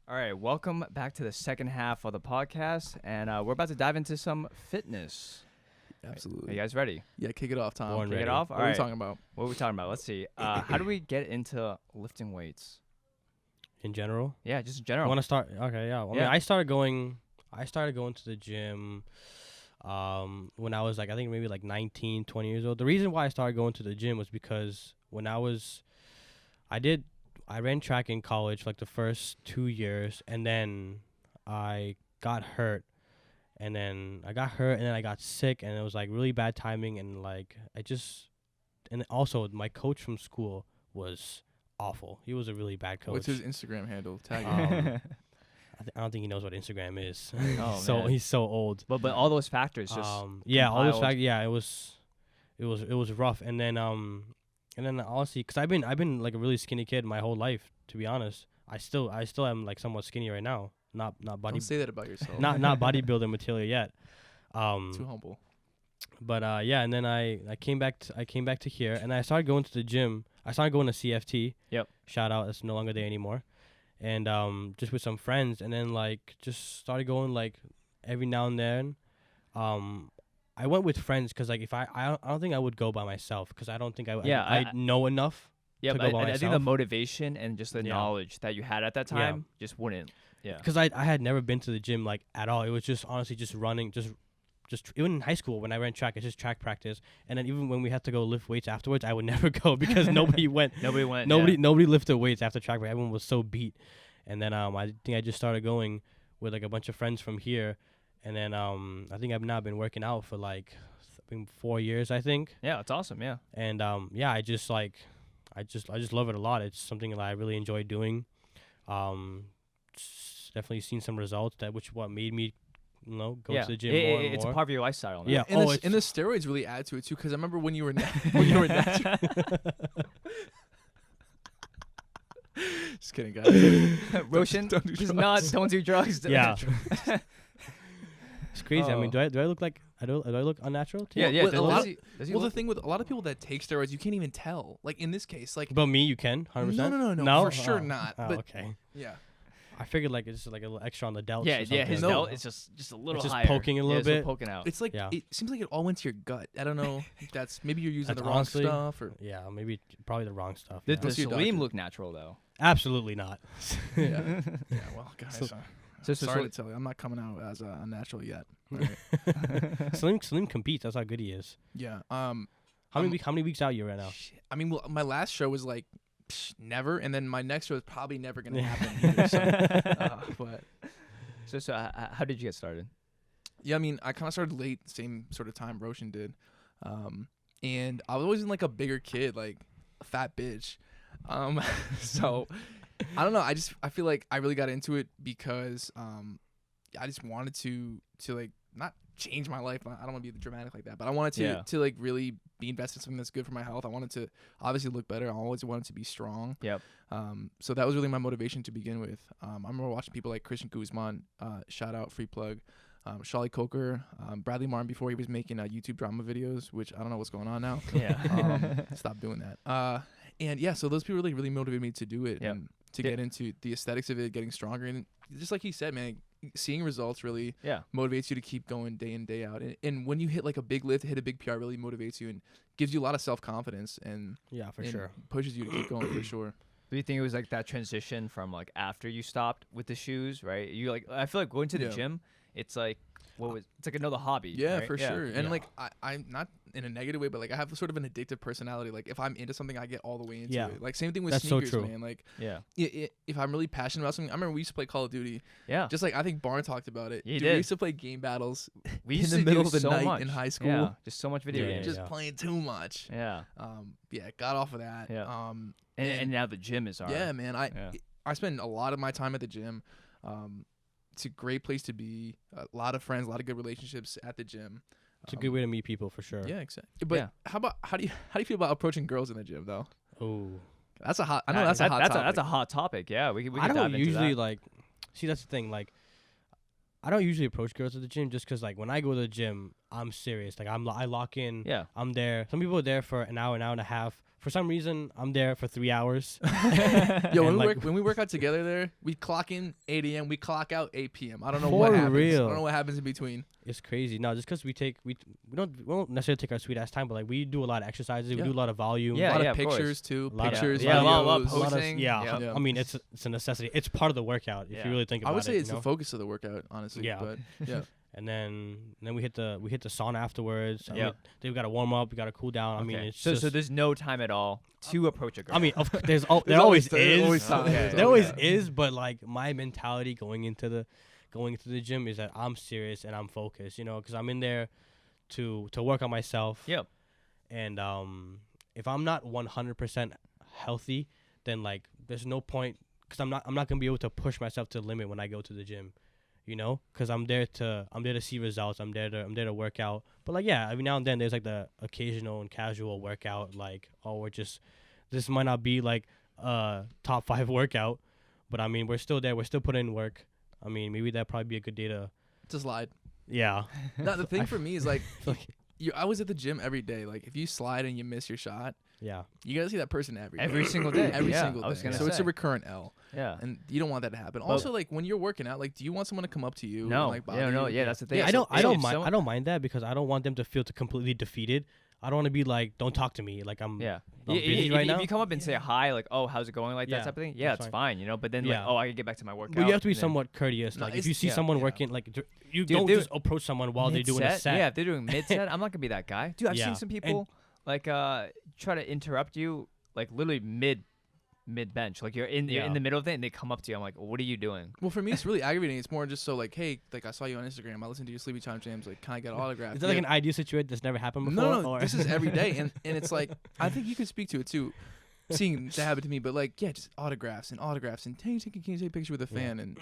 All right, welcome back to the second half of the podcast, and we're about to dive into some fitness. Are
Absolutely.
you guys ready?
Yeah, kick it off, Tom.
Born
Kick
ready.
it off.
What
All
are we
right.
talking about?
What are we talking about? Let's see. How do we get into lifting weights?
In general.
Yeah, just in
I
general.
want to start. Okay, yeah. I mean,
Yeah.
I started going to the gym when I was like, I think maybe like 19, 20 years old. The reason why I started going to the gym was because when I ran track in college for like the first 2 years, and then I got hurt. And then I got sick, and it was like really bad timing, and like and also my coach from school was awful. He was a really bad coach.
What's his Instagram handle? Tag
Um,
him.
I don't think he knows what Instagram is.
Oh, man.
He's so old.
but all those factors just
Yeah, all those
compiled.
factors. Yeah, it was rough. And then honestly, because I've been like a really skinny kid my whole life. To be honest, I still am like somewhat skinny right now. Not body
Don't say that about yourself.
not bodybuilding material yet.
Too humble.
But yeah, and then I came back to here, and I started going to the gym. I started going to CFT.
Yep.
Shout out, it's no longer there anymore. And just with some friends, and then like just started going like every now and then. I went with friends because like if I don't think I would go by myself because I don't think I know enough.
Yeah,
to
but
go by
I think the
myself.
motivation and just the
Yeah.
knowledge that you had at that
Yeah.
time just wouldn't. Yeah.
Because I had never been to the gym like at all. It was just honestly just running, just even in high school when I ran track, it's just track practice. And then even when we had to go lift weights afterwards, I would never go because nobody went.
Nobody went.
Nobody lifted weights after track practice. Everyone was so beat. And then I think I just started going with like a bunch of friends from here. And then I think I've now been working out for like 4 years, I think.
Yeah, it's awesome. Yeah.
And yeah, I just love it a lot. It's something that I really enjoy doing. Definitely seen some results what made me, go to the gym more and
it's
more.
a part of your lifestyle. Now.
Yeah.
And the steroids really add to it too, because I remember when you were when you were natural. Just kidding, guys.
Roshan,
don't do
just
drugs.
don't do drugs.
Yeah. It's crazy. I mean,
Oh.
do I look like do I look unnatural to you?
Yeah, yeah.
Well,
Does,
a lot
does he, does he
Well, the
look-
thing with a lot of people that take steroids, you can't even tell. Like in this case, like
But me, you can 100%.
no,
No,
for sure
Oh.
not.
Oh,
But
okay.
yeah,
I figured like it's like a little extra on the delts.
yeah,
or
yeah. His
something.
belt is just a little
just
higher.
poking a little
it's just
bit.
poking out.
it's like
Yeah.
it seems like it all went to your gut. I don't know if that's maybe you're using
That's
the wrong
honestly-
stuff or
Yeah, maybe probably the wrong stuff.
Did
yeah.
Go see a
Salim
doctor.
look natural though?
Absolutely not.
yeah. Yeah, well, guys,
So
sorry to tell you, I'm not coming out as unnatural yet. All right.
Salim competes. That's how good he is.
Yeah.
How many weeks out you right now?
Shit. I mean, well, my last show was like never, and then my next show is probably never gonna happen. Either, so, but
So how did you get started?
yeah, I mean, I kind of started late, same sort of time Roshan did, and I was always in like a bigger kid, like a fat bitch. So I don't know. I feel like I really got into it because I just wanted to like not change my life. I don't want to be dramatic like that, but I wanted to like really be invested in something that's good for my health. I wanted to obviously look better. I always wanted to be strong.
Yep.
So that was really my motivation to begin with. I remember watching people like Christian Guzman, shout out, free plug, Charlie Coker, Bradley Martin before he was making YouTube drama videos, which I don't know what's going on now.
Yeah.
Stop doing that. And yeah, so those people really motivated me to do it
Yep.
and to get into the aesthetics of it, getting stronger. And just like he said, man, seeing results really
Yeah.
motivates you to keep going day in, day out. And when you hit like a big lift, hit a big PR, really motivates you and gives you a lot of self-confidence and
Yeah, for
and
sure.
pushes you to keep going for sure.
Do you think it was like that transition from like after you stopped with the shoes, right? You like, I feel like going to the
Yeah.
gym, it's like it's like another hobby.
Yeah,
right?
for sure. And
Yeah.
like I'm not in a negative way, but like I have sort of an addictive personality. Like if I'm into something, I get all the way into
Yeah.
it. Like same thing with
That's so
sneakers,
true.
man. Like
Yeah.
if I'm really passionate about something, I remember we used to play Call of Duty.
Yeah.
Just like I think Barn talked about it.
He
Dude, we
did.
used to play game battles
We
in
used
the
to
middle
do
of the
so
night
much.
in high school.
Yeah. Just so much video
Yeah,
games.
Just
yeah.
playing too much.
Yeah.
Yeah, got off of that.
Yeah.
Um,
And now the gym is our.
yeah, man.
Yeah.
I spend a lot of my time at the gym. It's a great place to be. A lot of friends, a lot of good relationships at the gym.
It's a good way to meet people for sure.
Yeah, exactly. But
Yeah.
how do you feel about approaching girls in the gym though?
Oh,
That's a hot. I know that's a hot topic.
That's a hot topic. Yeah, we
I
can
don't
dive
usually
into that.
like. See, that's the thing. Like, I don't usually approach girls at the gym just 'cause like when I go to the gym, I'm serious. Like I lock in.
Yeah.
I'm there. Some people are there for an hour and a half. For some reason, I'm there for 3 hours.
Yo,
And, like,
when we work out together there, we clock in 8 a.m. We clock out 8 p.m. I don't know
For
what happens. I
real.
don't know what happens in between.
It's crazy. No, just 'cause we don't necessarily take our sweet ass time, but like we do a lot of exercises.
Yeah.
We do a lot of volume.
Yeah,
a lot
yeah,
of
of course.
pictures too.
A lot of-
Pictures,
yeah, a lot of
videos.
A lot of-
posting.
yeah.
Yeah.
I mean, it's a necessity. It's part of the workout if
Yeah.
you really think
I
about
would say
it.
it's
you know?
the focus of the workout, honestly.
Yeah.
But yeah.
And then we hit the sauna afterwards. I
Yeah.
mean, then we got to warm up. We got to cool down. I mean,
Okay.
it's
so
just,
there's no time at all to approach a girl.
I mean, there
There's
always
time.
is.
Always time.
Okay.
There always
time.
is, but like my mentality going into the gym is that I'm serious and I'm focused, you know, because I'm in there to work on myself.
Yep.
And if I'm not 100% healthy, then like there's no point because I'm not gonna be able to push myself to the limit when I go to the gym, you know, because I'm there to see results. I'm there to work out. But like yeah, every now and then there's like the occasional and casual workout, like this might not be like a top 5 workout, but I mean we're still there. We're still putting in work. I mean maybe that'd probably be a good day to
To slide.
yeah.
No, the thing for me is like,
Like-
I was at the gym every day. Like if you slide and you miss your shot,
Yeah.
you gotta see that person every day.
Every single day.
Every
Yeah,
single
I was
day.
gonna
So it's a
say.
recurrent L,
Yeah.
and you don't want that to happen. Also, like when you're working out, like do you want someone to come up to you?
No.
And, like, bother
Yeah. No.
you?
Yeah. That's the thing.
Yeah,
I don't
So if
mind
someone-
I don't mind that because I don't want them to feel completely defeated. I don't want to be like, don't talk to me. Like I'm
Yeah.
I'm busy
If,
right
if
now.
you come up and say hi, like, oh, how's it going, like
Yeah,
that type of thing, yeah,
that's
it's fine, you know. But then, like,
Yeah.
oh, I can get back to my workout.
But you have to be
and then-
somewhat courteous.
No,
Like if
it's-
you see
yeah,
someone
yeah.
working, like you
Dude,
don't
dude,
just approach someone while they're doing a
Mid-set?
set.
Yeah, if they're doing mid set, I'm not gonna be that guy. Dude, I've
Yeah.
seen some
And-
people like try to interrupt you, like literally mid bench. Like you're in
Yeah.
the middle of it, and they come up to you. I'm like, what are you doing?
Well, for me, it's really aggravating. It's more just so like, hey, like I saw you on Instagram. I listened to your Sleepy Time Jams. Like, can I get an autograph?
Is that like
Yeah.
an ideal situation that's never happened before?
No,
or?
this is every day, and it's like I think you can speak to it too. Seeing that happen to me, but like, yeah, just autographs, and can you take a picture with a fan? And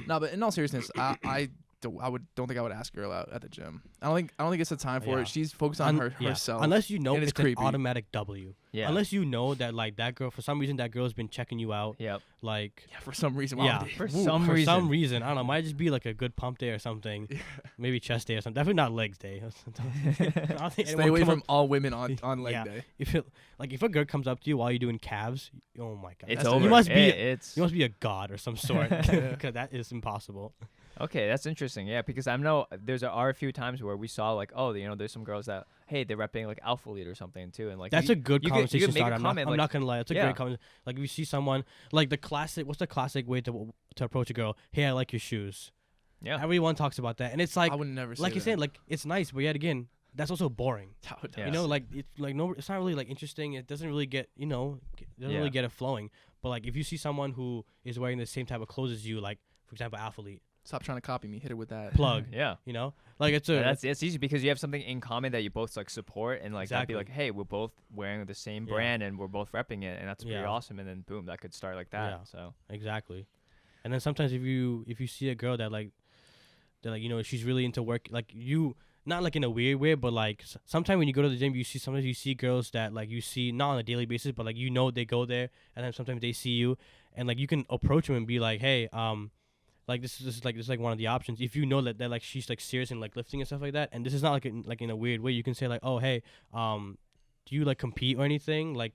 no, but in all seriousness, I don't think I would ask a girl out at the gym. I don't think it's the time for
Yeah.
it. She's focused on
Yeah.
herself.
Unless you know
and
it's
it's
an
creepy.
automatic W.
Yeah.
Unless you know that like that girl for some reason that girl's been checking you out.
Yep.
Like
yeah, for some reason.
Yeah,
Wow,
for
woo.
some
for
reason.
some reason, I don't know, might just be like a good pump day or something. Maybe chest day or something. Definitely not legs day. I don't think
Stay
anyone
away
come
from
up-
all women on leg
Yeah.
day.
if a girl comes up to you while you're doing calves, oh my god,
It's
That's
over.
You must be
It's
you must be a god or some sort because that is impossible.
okay. That's interesting. Yeah, because I know are a few times where we saw like, oh, you know, there's some girls that hey, they're repping like Alpha Lead or something too, and like
That's
you-
a good
you could-
conversation
you could make a
starter. I'm
comment, like-
not gonna lie. It's a
Yeah.
great comment. Like if you see someone like what's the classic way to approach a girl? Hey, I like your shoes.
Yeah.
Everyone talks about that, and it's like
I would never say
like you
that.
said, like it's nice, but yet again, that's also boring.
Yeah.
You know, like it's like no, it's not really like interesting. It doesn't really get doesn't
Yeah.
really get it flowing. But like if you see someone who is wearing the same type of clothes as you, like for example, athlete
Stop trying to copy me. Hit her with that.
plug,
Yeah.
you know, like it's a
That's easy because you have something in common that you both like support and like that'd be
Exactly.
like, hey, we're both wearing the same
Yeah.
brand and we're both repping it, and that's pretty
Yeah.
awesome. And then boom, that could start like that.
Yeah.
So
exactly. And then sometimes if you see a girl that like you know she's really into work, like you not like in a weird way, but like sometimes when you go to the gym, sometimes you see girls that like you see not on a daily basis, but like you know they go there, and then sometimes they see you, and like you can approach them and be like, hey, like this is like one of the options. If you know that like she's like serious and like lifting and stuff like that, and this is not like in a weird way, you can say like, oh hey, do you like compete or anything? Like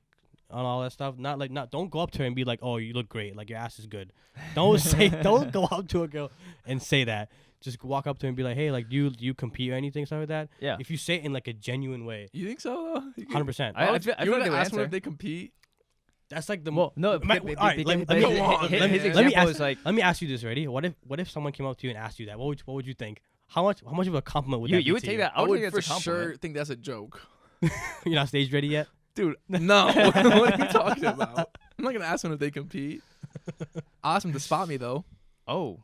on all that stuff. Don't go up to her and be like, oh, you look great, like your ass is good. Don't go up to a girl and say that. Just walk up to her and be like, hey, like do you compete or anything, stuff like that.
Yeah.
If you say it in like a genuine way.
You think so though?
100%.
I feel
You
like
would
they would
ask them
answer.
if they compete.
That's like the
Well, no.
All right, let me
His
let me
example is like
let me ask you this, ready? What if someone came up to you and asked you that? What would you think? How much of a compliment would that be
you would
to
take
you?
that.
I would
take
for
that's a compliment.
sure think that's a joke.
You're not stage ready yet?
Dude, no. What are you talking about? I'm not gonna ask them if they compete. I'll ask them to spot me though.
Oh,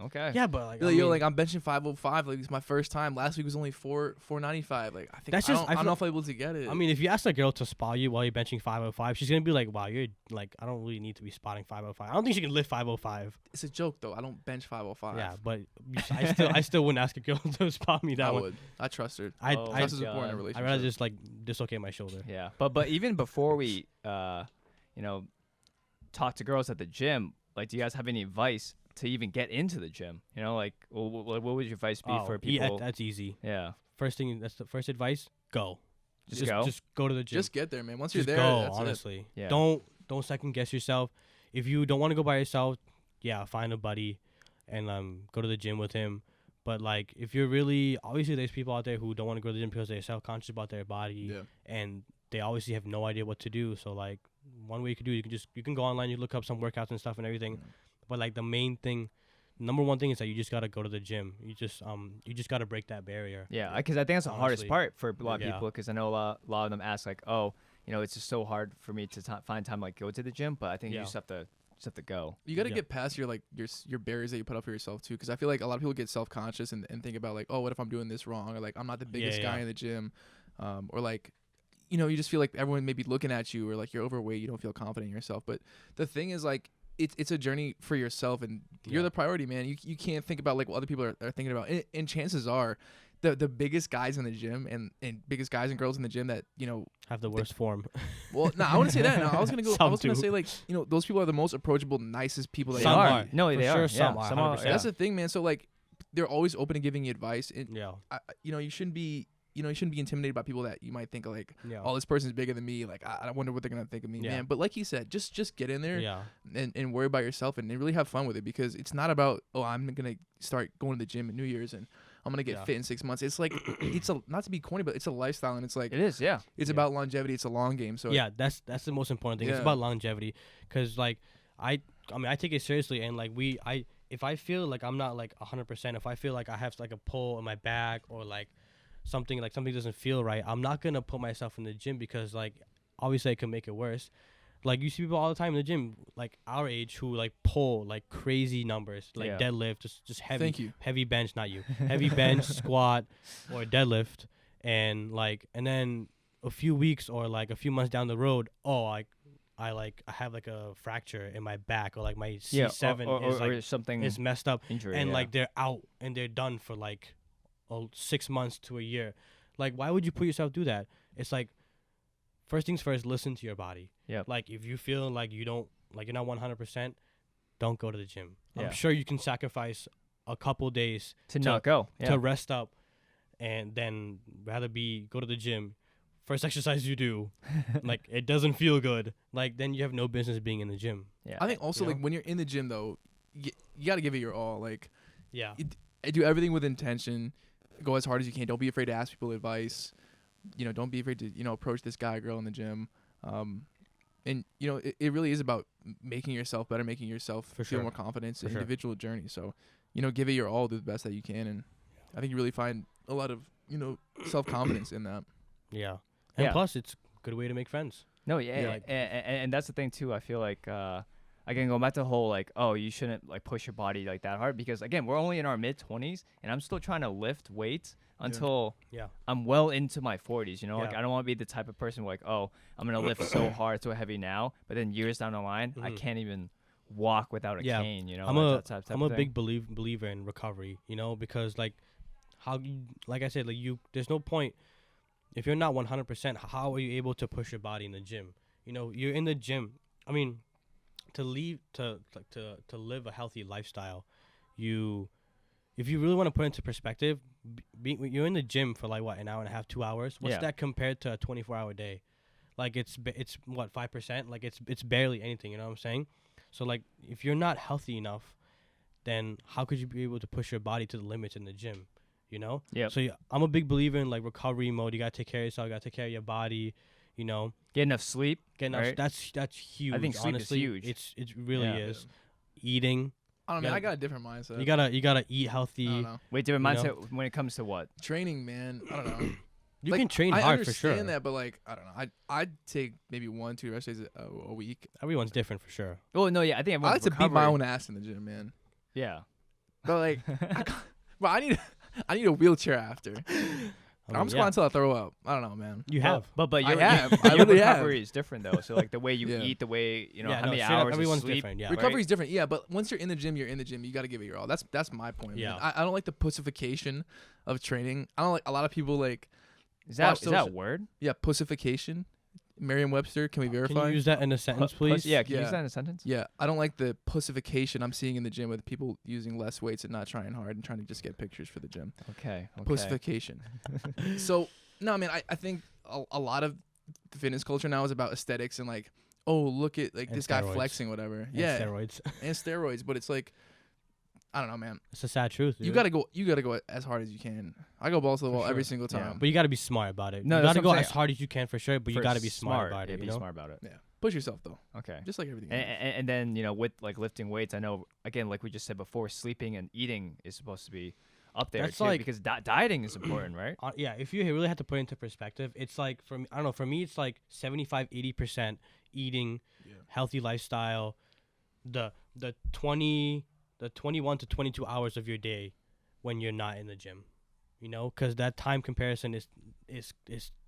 okay.
Yeah, but like,
Yo, like I'm benching 505. Like it's my first time. Last week was only 495. Like I think
That's
I
just- I
don't
feel-
know if I'm able to get it.
I mean, if you ask a girl to spot you while you're benching 505, she's gonna be like, "Wow, you're like, I don't really need to be spotting 505. I don't think she can lift 505."
it's a joke though. I don't bench 505.
Yeah, but I still wouldn't ask a girl to spot me that
I
one.
would. I trust her.
I
Oh,
Trust is
God.
important in a
I'd
relationship.
rather just like dislocate my shoulder.
Yeah, but even before we, talk to girls at the gym, like, do you guys have any advice to even get into the gym? You know, like, what would your advice be for people?
that's easy.
Yeah,
That's the first advice. Go.
Just go?
Just go to the gym.
Just get there, man. Once
Just
you're there,
go.
that's it.
Honestly,
Yeah.
don't second guess yourself. If you don't want to go by yourself, yeah, find a buddy, and go to the gym with him. But like, if you're really obviously, there's people out there who don't want to go to the gym because they're self-conscious about their body,
Yeah.
and they obviously have no idea what to do. So like, one way you can do it, you can go online, you look up some workouts and stuff and everything. But like the main thing, number one thing is that you just gotta go to the gym. You just gotta break that barrier.
yeah, because I think that's the hardest
Honestly.
part for a lot of
Yeah.
people. Because I know a lot of them ask like, oh, it's just so hard for me to find time like go to the gym. But I think you
Yeah.
just have to go.
You got to
Yeah.
get past your your barriers that you put up for yourself too, because I feel like a lot of people get self-conscious and think about like, oh, what if I'm doing this wrong, or like I'm not the biggest guy in the gym, or like, you just feel like everyone may be looking at you, or like you're overweight, you don't feel confident in yourself. But the thing is like, it's a journey for yourself, and you're the priority, man. You can't think about like what other people are thinking about, and chances are, the biggest guys in the gym and biggest guys and girls in the gym that
Have the worst form.
well, no, I wouldn't say that. No, I was gonna
Some do.
say like those people are the most approachable, nicest people that
They
you
are.
meet.
No,
For
they
sure,
are.
some
Yeah,
are,
some are.
100%.
Yeah.
That's the thing, man. So like, they're always open to giving you advice, and
Yeah.
you shouldn't be intimidated by people that you might think like,
Yeah.
oh, this person's bigger than me. Like, I wonder what they're gonna think of me,
Yeah.
man. But like you said, just get in there
Yeah.
and worry about yourself and really have fun with it, because it's not about, oh, I'm gonna start going to the gym at New Year's and I'm gonna get fit in 6 months. It's like it's not to be corny, but it's a lifestyle, and it's like
It is. Yeah.
it's about longevity. It's a long game. So
Yeah, that's the most important thing. It's
Yeah.
about longevity, because like I mean I take it seriously, and like if I feel like I'm not like 100%, if I feel like I have like a pull in my back, or like something doesn't feel right, I'm not gonna put myself in the gym, because like obviously I can make it worse. Like you see people all the time in the gym, like our age, who like pull like crazy numbers, like
Yeah.
deadlift, just heavy,
Thank you.
heavy bench, not you, heavy bench, squat, or deadlift, and then a few weeks or like a few months down the road, I have like a fracture in my back, or like my C7 is like
or something
is messed up,
injury.
and
yeah.
like they're out and they're done for like 6 months to a year. Like, why would you put yourself through that? It's like, first things first, listen to your body.
Yep.
Like, if you feel like you're not 100%, don't go to the gym.
Yeah.
I'm sure you can sacrifice a couple days
to not go.
to
Yeah.
rest up, and then rather go to the gym. First exercise you do, like it doesn't feel good. Like, then you have no business being in the gym.
Yeah.
I think also
You know?
like when you're in the gym though, you got to give it your all. Like,
Yeah.
do everything with intention. Go as hard as you can. Don't be afraid to ask people advice. Don't be afraid to approach this guy or girl in the gym. And it really is about making yourself better, making yourself
For
feel
sure.
more confidence.
For
An
sure.
individual journey. So, give it your all, do the best that you can, and I think you really find a lot of self confidence in that.
Yeah. And
Yeah.
plus, it's a good way to make friends.
No, yeah,
Yeah.
and that's the thing too. I feel like again, going back to the whole like, oh, you shouldn't like push your body like that hard, because again, we're only in our mid-20s, and I'm still trying to lift weights until
Yeah.
I'm well into my 40s. Like
Yeah.
I don't want to be the type of person who, like, oh, I'm gonna lift so hard, so heavy now, but then years down the line, I
Mhm.
can't even walk without a
Yeah.
cane.
I'm
like that type
I'm
of
a
thing.
big believer in recovery, because like like I said, like there's no point if you're not 100%. How are you able to push your body in the gym? You're in the gym. I mean, to live a healthy lifestyle, if you really want to put it into perspective, you're in the gym for like what, an hour and a half, 2 hours. What's
Yeah.
that compared to a 24-hour day? like it's what 5%, like it's barely anything, you know what I'm saying? So like if you're not healthy enough, then how could you be able to push your body to the limits in the gym, you know?
Yeah.
So I'm a big believer in like recovery mode. You gotta take care of yourself, you gotta take care of your body, you know.
Get enough sleep.
Get enough.
Right?
That's huge.
I think sleep
honestly.
is huge.
It really
Yeah.
is. Eating.
I don't know.
Yeah.
I got a different mindset.
You gotta eat healthy.
I don't know.
Wait, different
You know?
mindset when it comes to what?
Training, man. I don't know.
You
Like,
can train
I
hard for sure.
understand that, but like I don't know. I'd take maybe 1-2 rest days a week.
Everyone's different for sure.
Oh no, yeah, I think
I
everyone's
like to beat my
recovery.
own ass in the gym, man.
Yeah.
But like, well, I need a wheelchair after. I'm squatting until I throw up. I don't know, man.
You have.
But
I
your,
have.
your
I really have.
recovery is different though. So like the way you
Yeah.
eat, the way
Yeah,
how many
straight up,
hours of
everyone's
sleep.
different. Yeah.
Recovery is different, yeah. But once you're in the gym, you're in the gym. You got to give it your all. That's my point.
Yeah.
Man. I don't like the pussification of training. I don't like a lot of people like
Is that
watch
is that a word?
pussification. Merriam-Webster, can we
Can
verify?
you use that in a sentence, please?
Yeah, can you
Yeah.
use that in a sentence?
Yeah, I don't like the pussification I'm seeing in the gym with people using less weights and not trying hard and trying to just get pictures for the gym.
Okay.
Pussification. So, no, man, I think a lot of the fitness culture now is about aesthetics and like, oh, look at like
And
this guy
steroids.
flexing, whatever.
And
Yeah,
steroids.
and steroids. But it's like, I don't know, man.
It's a sad truth. Dude.
You gotta go as hard as you can. I go balls to the
For
wall every
sure.
single
Yeah.
time.
But you gotta be smart about it.
No,
you
that's
gotta
what I'm
go as
saying.
hard as you can for sure, but you
For
gotta be smart about
yeah,
it.
be
You know.
smart about it.
Yeah, push yourself though,
Okay.
just like everything.
And then with like lifting weights, I know again like we just said before, sleeping and eating is supposed to be up there
That's
too,
like-
because dieting is important, right?
Yeah, if you really had to put it into perspective, it's like for me, I don't know. For me, it's like 75-80% eating,
Yeah.
healthy lifestyle, the 21 to 22 hours of your day when you're not in the gym, you know, because that time comparison is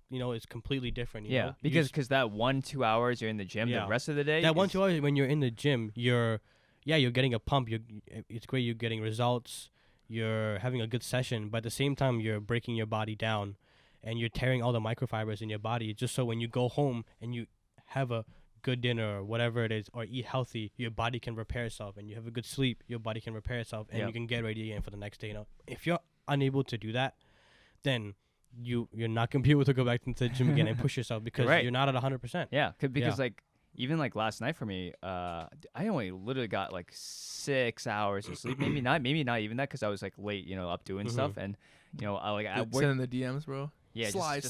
you know, is completely different. You
Yeah,
know?
because that 1-2 hours you're in the gym,
Yeah.
the rest of the day
that 1
is-
2 hours when you're in the gym, you're getting a pump. It's great. You're getting results. You're having a good session, but at the same time, you're breaking your body down, and you're tearing all the microfibers in your body. Just so when you go home and you have a good dinner or whatever it is, or eat healthy, your body can repair itself, and you have a good sleep, your body can repair itself, and
Yep.
you can get ready again for the next day. You know, if you're unable to do that, then you're not gonna be able to go back into the gym again and push yourself because
Right.
you're not at 100%.
Yeah, because
Yeah.
like even like last night for me, I only literally got like 6 hours of sleep. maybe not even that because I was like late, up doing
Mhm.
stuff, and I work.
Sending the DMs, bro.
Yeah,
Slide,
just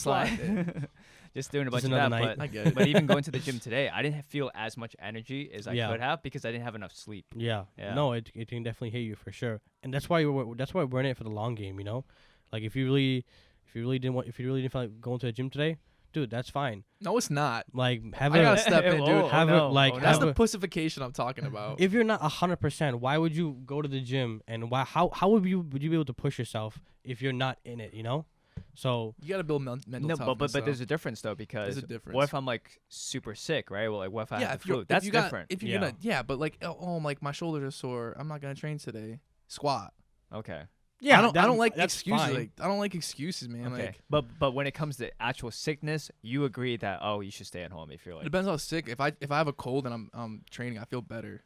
slide.
just doing a bunch
Just
of that.
another night.
But
I get it.
but even going to the gym today, I didn't feel as much energy as I
Yeah.
could have because I didn't have enough sleep.
Yeah.
Yeah.
No, it can definitely hit you for sure, and that's why we're in it for the long game. You know, like if you really didn't feel like going to the gym today, dude, that's fine.
No, it's not.
Like have
I
a
gotta step in, dude.
Oh,
have
no.
a like
Oh, no.
That's
have
the
a,
pussification I'm talking about.
if you're not 100%, why would you go to the gym, and how would you be able to push yourself if you're not in it? You know, so
You gotta build mental
No,
toughness.
but
though.
there's a difference though because
There's a difference.
what if I'm like super sick, right? Well, like what if I
yeah,
have
if
the
you're
flu? That's
if you got,
different.
If you're
Yeah.
gonna, but like, like my shoulders are sore. I'm not gonna train today. Squat.
Okay.
I don't like
that's
excuses.
fine.
Like, I don't like excuses, man.
Okay.
Like,
But when it comes to actual sickness, you agree that you should stay at home if you're
it
like
depends how sick. If I have a cold and I'm training, I feel better.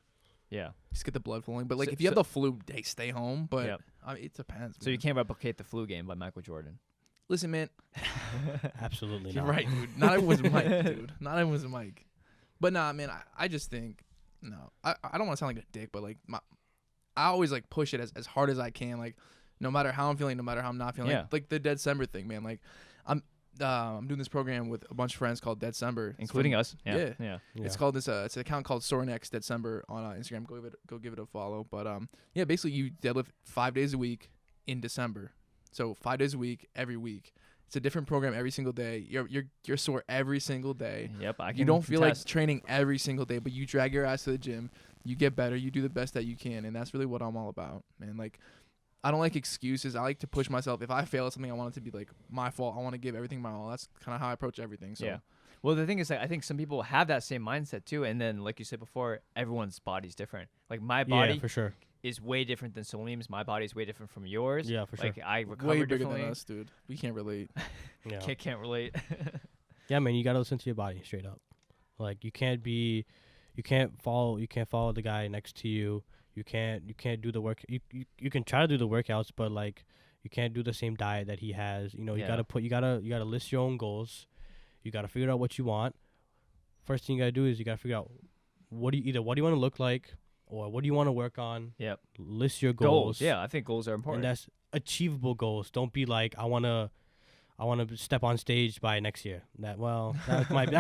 yeah.
Just get the blood flowing. But like,
So-
if you have
so-
the flu, hey, stay home. But
Yep.
it depends.
So you
man.
can't replicate the flu game by Michael Jordan.
Listen, man.
absolutely
You're
not.
right, dude. Not everyone's Mike, dude. Not everyone's Mike. But nah, man. I just think no. I don't want to sound like a dick, but like I always like push it as hard as I can. Like no matter how I'm feeling, no matter how I'm not feeling.
Yeah.
Like the December thing, man. Like I'm doing this program with a bunch of friends called December,
Including us. Yeah.
Yeah.
Yeah.
Yeah.
It's called this. It's an account called Sorenex December on Instagram. Go give it a follow. But yeah, basically you deadlift 5 days a week in December. So 5 days a week, every week. It's a different program every single day. You're sore every single day.
Yep. I can
You don't feel like
contest.
training every single day, but you drag your ass to the gym. You get better. You do the best that you can, and that's really what I'm all about, man. Like, I don't like excuses. I like to push myself. If I fail at something, I want it to be like my fault. I want to give everything my all. That's kind of how I approach everything. So
Yeah. Well, the thing is, like, I think some people have that same mindset too, and then, like you said before, everyone's body's different. Like my body
Yeah, for sure.
is way different than Salim's. My body is way different from yours.
Yeah, for sure.
Like I recover
way bigger
differently.
than us, dude. We can't relate.
Yeah.
Can't relate.
Yeah, man, you gotta listen to your body straight up. Like you can't follow the guy next to you. You can't do the work. You can try to do the workouts, but like you can't do the same diet that he has. You know,
Yeah.
you gotta list your own goals. You got to figure out what you want. First thing you got to do is you got to figure out what do you want to look like, or what do you want to work on.
Yep.
List your goals.
Yeah, I think goals are important.
And that's achievable goals. Don't be like, I want to step on stage by next year. That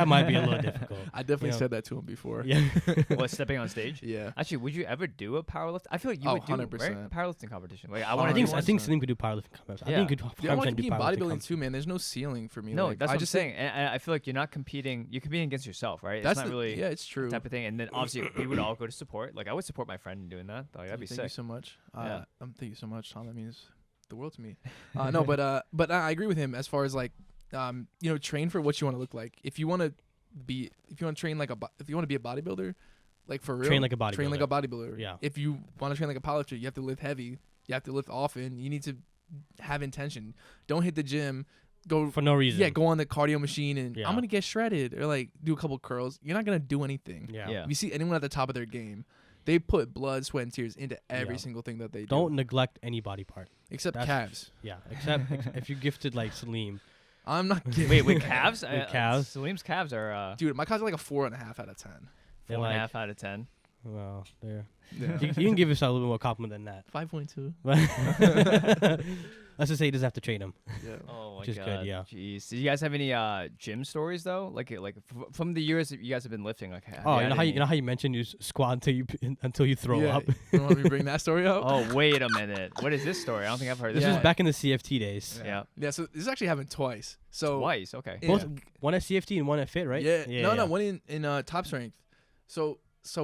might be a little difficult.
I definitely said that to him before.
Yeah.
What, stepping on stage?
Yeah.
Actually, would you ever do a powerlift? I feel like you would do
100%.
right? A powerlifting competition. Like
I
want to
think Salim could do powerlifting competition. I think he could
Dude, I want
100%
to
do
compete in
powerlifting
bodybuilding too, man. There's no ceiling for me.
No,
like,
that's
I
what
just
I'm saying. And I feel like you're not competing. You're competing against yourself, right?
That's
it's not really
yeah, it's true.
type of thing. And then obviously we would all go to support. Like I would support my friend in doing that. Like that'd be
Thank
sick.
you so much.
Yeah.
Thank you so much, Tom. That means the world to me. No, but I agree with him as far as like, train for what you want to look like. If you want to train like if you want to be a bodybuilder, like for real,
Train like a bodybuilder.
Train like a bodybuilder.
Yeah.
If you want to train like a powerlifter, you have to lift heavy. You have to lift often. You need to have intention. Don't hit the gym. Go
for no reason.
Yeah, go on the cardio machine and
Yeah.
I'm gonna get shredded or like do a couple curls. You're not gonna do anything.
Yeah.
Yeah.
If you see anyone at the top of their game, they put blood, sweat, and tears into every
Yeah.
single thing that they do.
Don't neglect any body part.
Except
That's-
calves.
Yeah. Except if you're gifted like Salim.
I'm not kidding.
Wait, with calves?
With calves?
Salim's calves are
Dude, my calves are like a 4.5 out of 10.
They're
4.5 out of 10.
Well, they're.
Yeah.
You can give yourself a little bit more compliment than that.
5.2.
Let's just say he doesn't have to train him.
Yeah.
Oh my
Which is
god.
good, yeah.
Jeez. Did you guys have any gym stories though? Like from the years that you guys have been lifting? Like
Oh, you know how you mentioned you squat until you throw
Yeah.
up.
You want me to bring that story up?
Oh wait a minute. What is this story? I don't think I've heard this.
This was
one.
back in the CFT days.
Yeah.
Yeah, so this actually happened twice. So
Twice. Okay.
Yeah.
Both one at CFT and one at Fit, right?
Yeah. No, one in top strength. So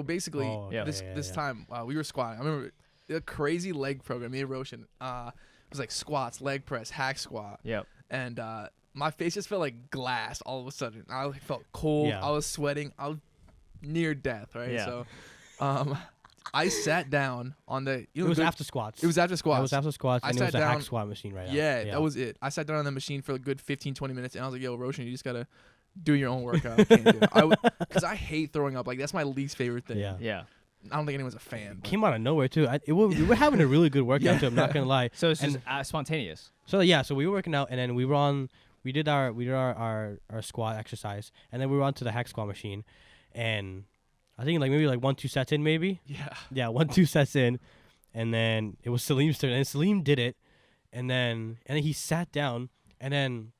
basically
Oh,
Yeah.
this time we were squatting. I remember a crazy leg program. Me and Roshan. It was like squats, leg press, hack squat.
Yep.
And my face just felt like glass all of a sudden. I like, felt cold.
Yeah.
I was sweating. I was near death, right?
Yeah.
So I sat down on the
It was after squats.
It was after squats.
It was after ssquats,
I
and it was
sat
a hack
down-
squat machine right
Yeah,
now.
that was it. I sat down on the machine for a good 15, 20 minutes, and I was like, yo, Roshan, you just got to do your own workout. I can't do it. Because I hate throwing up. Like, that's my least favorite thing.
Yeah.
Yeah.
I don't think anyone's a fan. but-
Came out of nowhere too. We were having a really good workout
Yeah.
too. I'm not gonna lie.
So it's
And-
just spontaneous.
So we were working out, and then we did our squat exercise, and then we were on to the hack squat machine, and I think maybe 1-2 sets in maybe.
Yeah.
Yeah, 1-2 sets in, and then it was Salim's turn, and Salim did it, and then he sat down, and then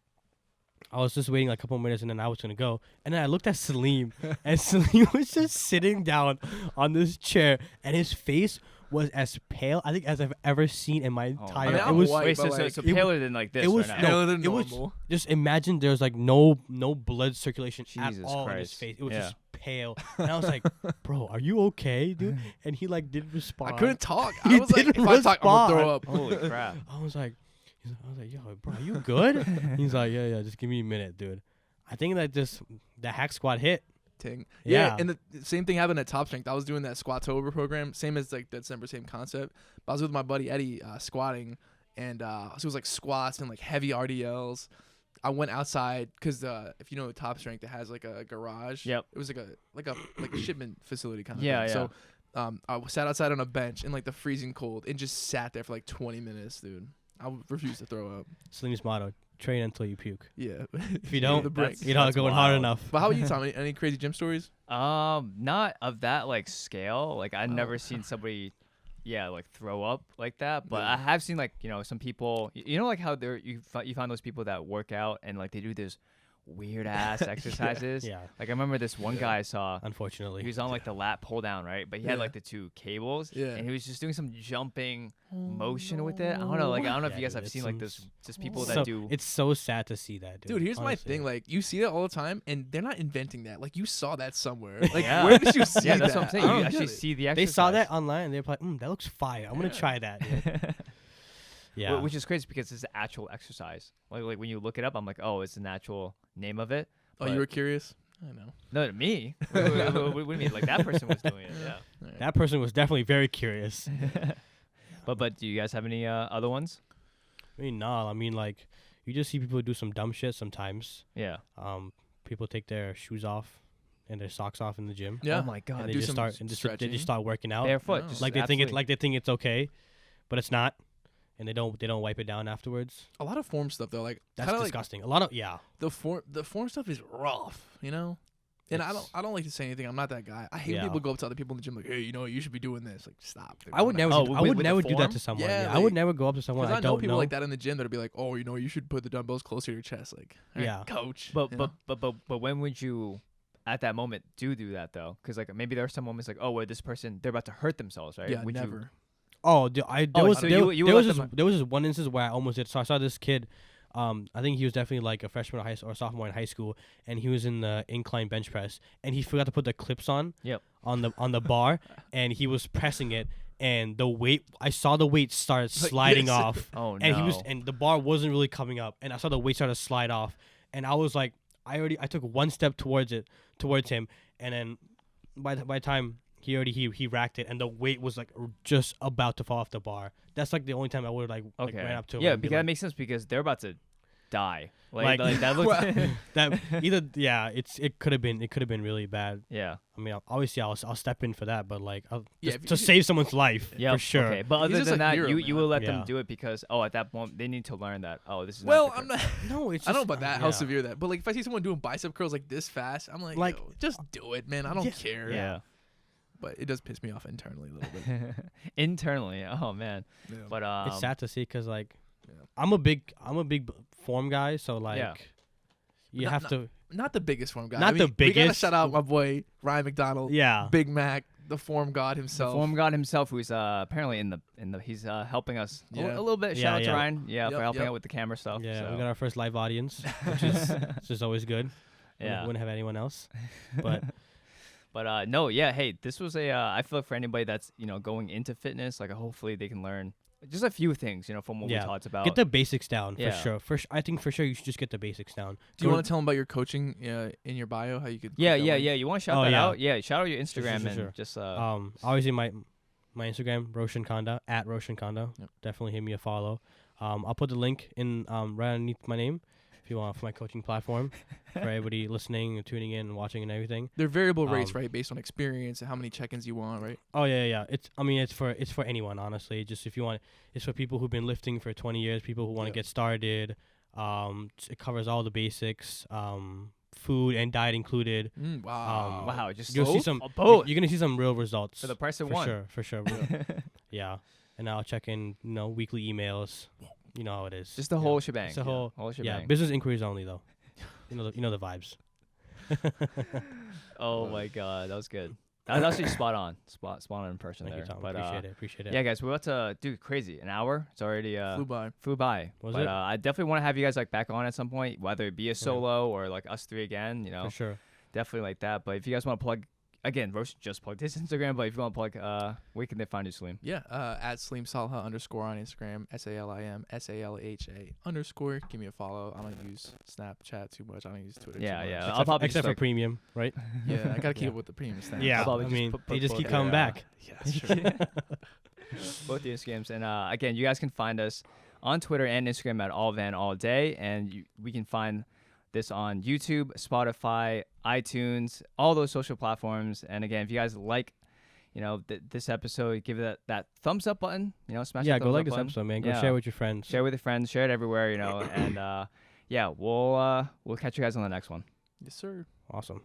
I was just waiting like a couple minutes, and then I was gonna go, and then I looked at Salim, and Salim was just sitting down on this chair, and his face was as pale I think as I've ever seen in my entire.
I mean,
it
I'm
was
white,
Wait,
but
so
like,
paler than like this
it was
right now.
paler than
it was-
normal.
just imagine there's like no blood circulation
Jesus
at all in his
Christ.
face. It was
Yeah.
just pale, and I was like, "Bro, are you okay, dude?" And he like didn't respond.
I couldn't talk.
He
I was like, if
didn't
I talk, I'm going to throw up.
Holy crap.
I was like, "Yo, bro, are you good?" He's like, "Yeah, just give me a minute, dude." I think that the hack squat hit.
Ting.
Yeah.
And the same thing happened at Top Strength. I was doing that Squatober program, same as like December, same concept. But I was with my buddy Eddie squatting, and so it was like squats and like heavy RDLs. I went outside because if you know Top Strength, it has like a garage.
Yep.
It was like a shipment facility kind of
Yeah,
thing.
yeah.
So I sat outside on a bench in like the freezing cold and just sat there for like 20 minutes, dude. I refused to throw up.
Salim's motto: train until you puke.
Yeah.
If you don't,
the break.
you're not
That's
going hard
wild.
enough.
But how about you, Tom? Any crazy gym stories?
Not of that like scale. Like I've
Oh.
never seen somebody, like throw up like that. But
Yeah.
I have seen like some people. You know like how you find those people that work out and like they do this weird ass exercises.
Yeah,
Like I remember this one guy I saw.
unfortunately.
He was on like the lat pull down, right? But he had
Yeah.
like the two cables,
Yeah.
and he was just doing some jumping motion with it. I don't know, like I don't know if
Yeah,
you guys
dude,
have
it's
seen like
some
this, just people
So-
that do.
It's so sad to see that, dude.
Dude, here's my
honestly.
thing. Like, you see that all the time, and they're not inventing that. Like, you saw that somewhere. Like,
Yeah.
where did you see
Yeah,
that?
that's what I'm saying.
I
You
don't
actually
get it.
see the
They
exercise.
saw that online and they're like, that looks fire. I'm gonna
Yeah.
try that. Dude. Yeah.
Which is crazy because it's an actual exercise. Like when you look it up, I'm like, oh, it's an actual name of it.
Oh,
But-
you were curious? I know.
No, to me. what do you mean? Like that person was doing it. Yeah.
All right.
That person was definitely very curious.
But do you guys have any other ones?
I mean, nah. I mean, like, you just see people do some dumb shit sometimes.
Yeah.
People take their shoes off and their socks off in the gym.
Yeah.
Oh my god.
And they
do
just
some
start and they
stretching.
just start working out.
Barefoot.
No.
Just
Like they think it's okay, but it's not. and they don't wipe it down afterwards.
A lot of form stuff though, like
That's
kinda
disgusting. A lot of
the form stuff is rough, you know. And I don't like to say anything. I'm not that guy. I hate when people go up to other people in the gym like, hey, you know, you should be doing this. Like, stop. Dude.
I would never.
Oh,
I would
with
never
the
do that
form?
to someone.
Yeah,
I would
like-
never go up to someone
Because
I
I know
don't
people
know.
like that in the gym that'll be like, oh, you know, you should put the dumbbells closer to your chest. Like, all right,
Yeah.
coach.
But
you know?
but when would you, at that moment, do that though? Because like maybe there are some moments like, oh, where this person they're about to hurt themselves, right?
yeah,
Would you-
never.
Oh, there
Oh,
was
so
there,
you
there
would
was
let
this, there was this one instance where I almost did. So I saw this kid. I think he was definitely like a freshman or sophomore in high school, and he was in the incline bench press, and he forgot to put the clips on.
Yep.
On the bar, and he was pressing it, and I saw the weight start
Like
sliding
this.
off,
Oh no.
and the bar wasn't really coming up, and I saw the weight start to slide off, and I was like, I took one step towards him, and then by the time he racked it, and the weight was like just about to fall off the bar. That's like the only time I would like ran up to him.
Yeah,
and be
because that
like,
makes sense because they're about to die.
Like-
That looks.
that either it could have been really bad.
Yeah.
I mean, obviously I'll step in for that, but like
Yeah,
just
if
to
you-
save someone's life
Yeah.
for sure.
Okay. But
He's
other
just
than
a
that,
hero,
you
man.
will let
Yeah.
them do it because at that moment they need to learn that this is
Well,
not
I'm
good.
not.
No, it's
I don't know
just-
about that. How
yeah.
severe that? But like, if I see someone doing bicep curls like this fast, I'm like,
Like-
yo, just do it, man. I don't
Yeah.
care.
Yeah.
But it does piss me off internally a little bit.
Internally, oh man.
Yeah.
But
It's sad to see because like
Yeah.
I'm a big form guy, so like
Yeah.
you
Not-
have to
Not the biggest form guy.
Not the
We gotta
biggest.
shout out my boy Ryan McDonald,
yeah.
Big Mac, the form god
the
himself.
form god himself, who's apparently in the he's helping us
Yeah.
a little bit.
Yeah,
Shout out to
yeah.
Ryan, for
Yep,
helping
yep.
out with the camera stuff.
Yeah,
so.
we got our first live audience, which is always good.
Yeah.
Wouldn't have anyone else. But
But no, yeah. Hey, this was I feel like for anybody that's going into fitness, like hopefully they can learn just a few things, from what we
Yeah.
talked about.
get the basics down
Yeah.
for sure. I think for sure you should just get the basics down.
Do you
Go-
want to tell them about your coaching in your bio? How you could?
yeah,
click that
yeah,
link?
yeah. You want to shout
Oh,
that
yeah.
out? Yeah, shout out your
Sure,
Instagram and
sure.
just
obviously my Instagram, Roshan Kanda, at Roshan Kanda.
Yep.
Definitely hit me a follow. I'll put the link in right underneath my name if you want for my coaching platform for everybody listening and tuning in and watching and everything.
They're variable rates,
Um,
right? Based on experience and how many check-ins you want, right?
Oh yeah. It's for anyone, honestly. Just if you want, it's for people who've been lifting for 20 years, people who want to
Yeah.
get started. It covers all the basics. Food and diet included.
Wow.
wow, just
You'll see
both?
some.
Oh, both
You're gonna see some real results
for the price of
for
one.
sure. For sure. Yeah. And I'll check in, weekly emails. You know how it is.
Just the
Yeah.
whole shebang.
It's a whole
shebang.
Yeah, business inquiries only though. You know the vibes.
Oh my god, that was good. That was actually spot on in person
Thank
there.
you, Tom.
But
Appreciate it.
yeah, guys, we're about to do crazy. An hour. It's already
Flew by.
Was
but
it?
I definitely want to have you guys like back on at some point, whether it be a solo or like us three again.
For sure.
Definitely like that. But if you guys want to plug again, Roshan just plugged his Instagram. But if you want to plug, where can they find you, Salim?
Yeah. At Salim Salha _ on Instagram. SALIM_. Give me a follow. I don't use Snapchat too much. I don't use Twitter.
Yeah,
too much.
yeah. I'll probably
Except
just,
for
like,
premium, right?
Yeah. I gotta keep
Yeah.
up with the premium stuff.
Yeah.
probably
I
just
mean,
put
they just
both
keep
of
coming
their,
back.
Yeah. Sure.
both the Instagrams. And again, you guys can find us on Twitter and Instagram at allvanallday, and we can find this on YouTube, Spotify, iTunes, all those social platforms. And again, if you guys like, this episode, give it that thumbs up button. Smash.
Yeah,
that
go
thumbs
like
up
this
button.
episode, man. Go
Yeah.
share with your friends.
Share with your friends. Share it everywhere. And yeah, we'll catch you guys on the next one.
Yes, sir.
Awesome.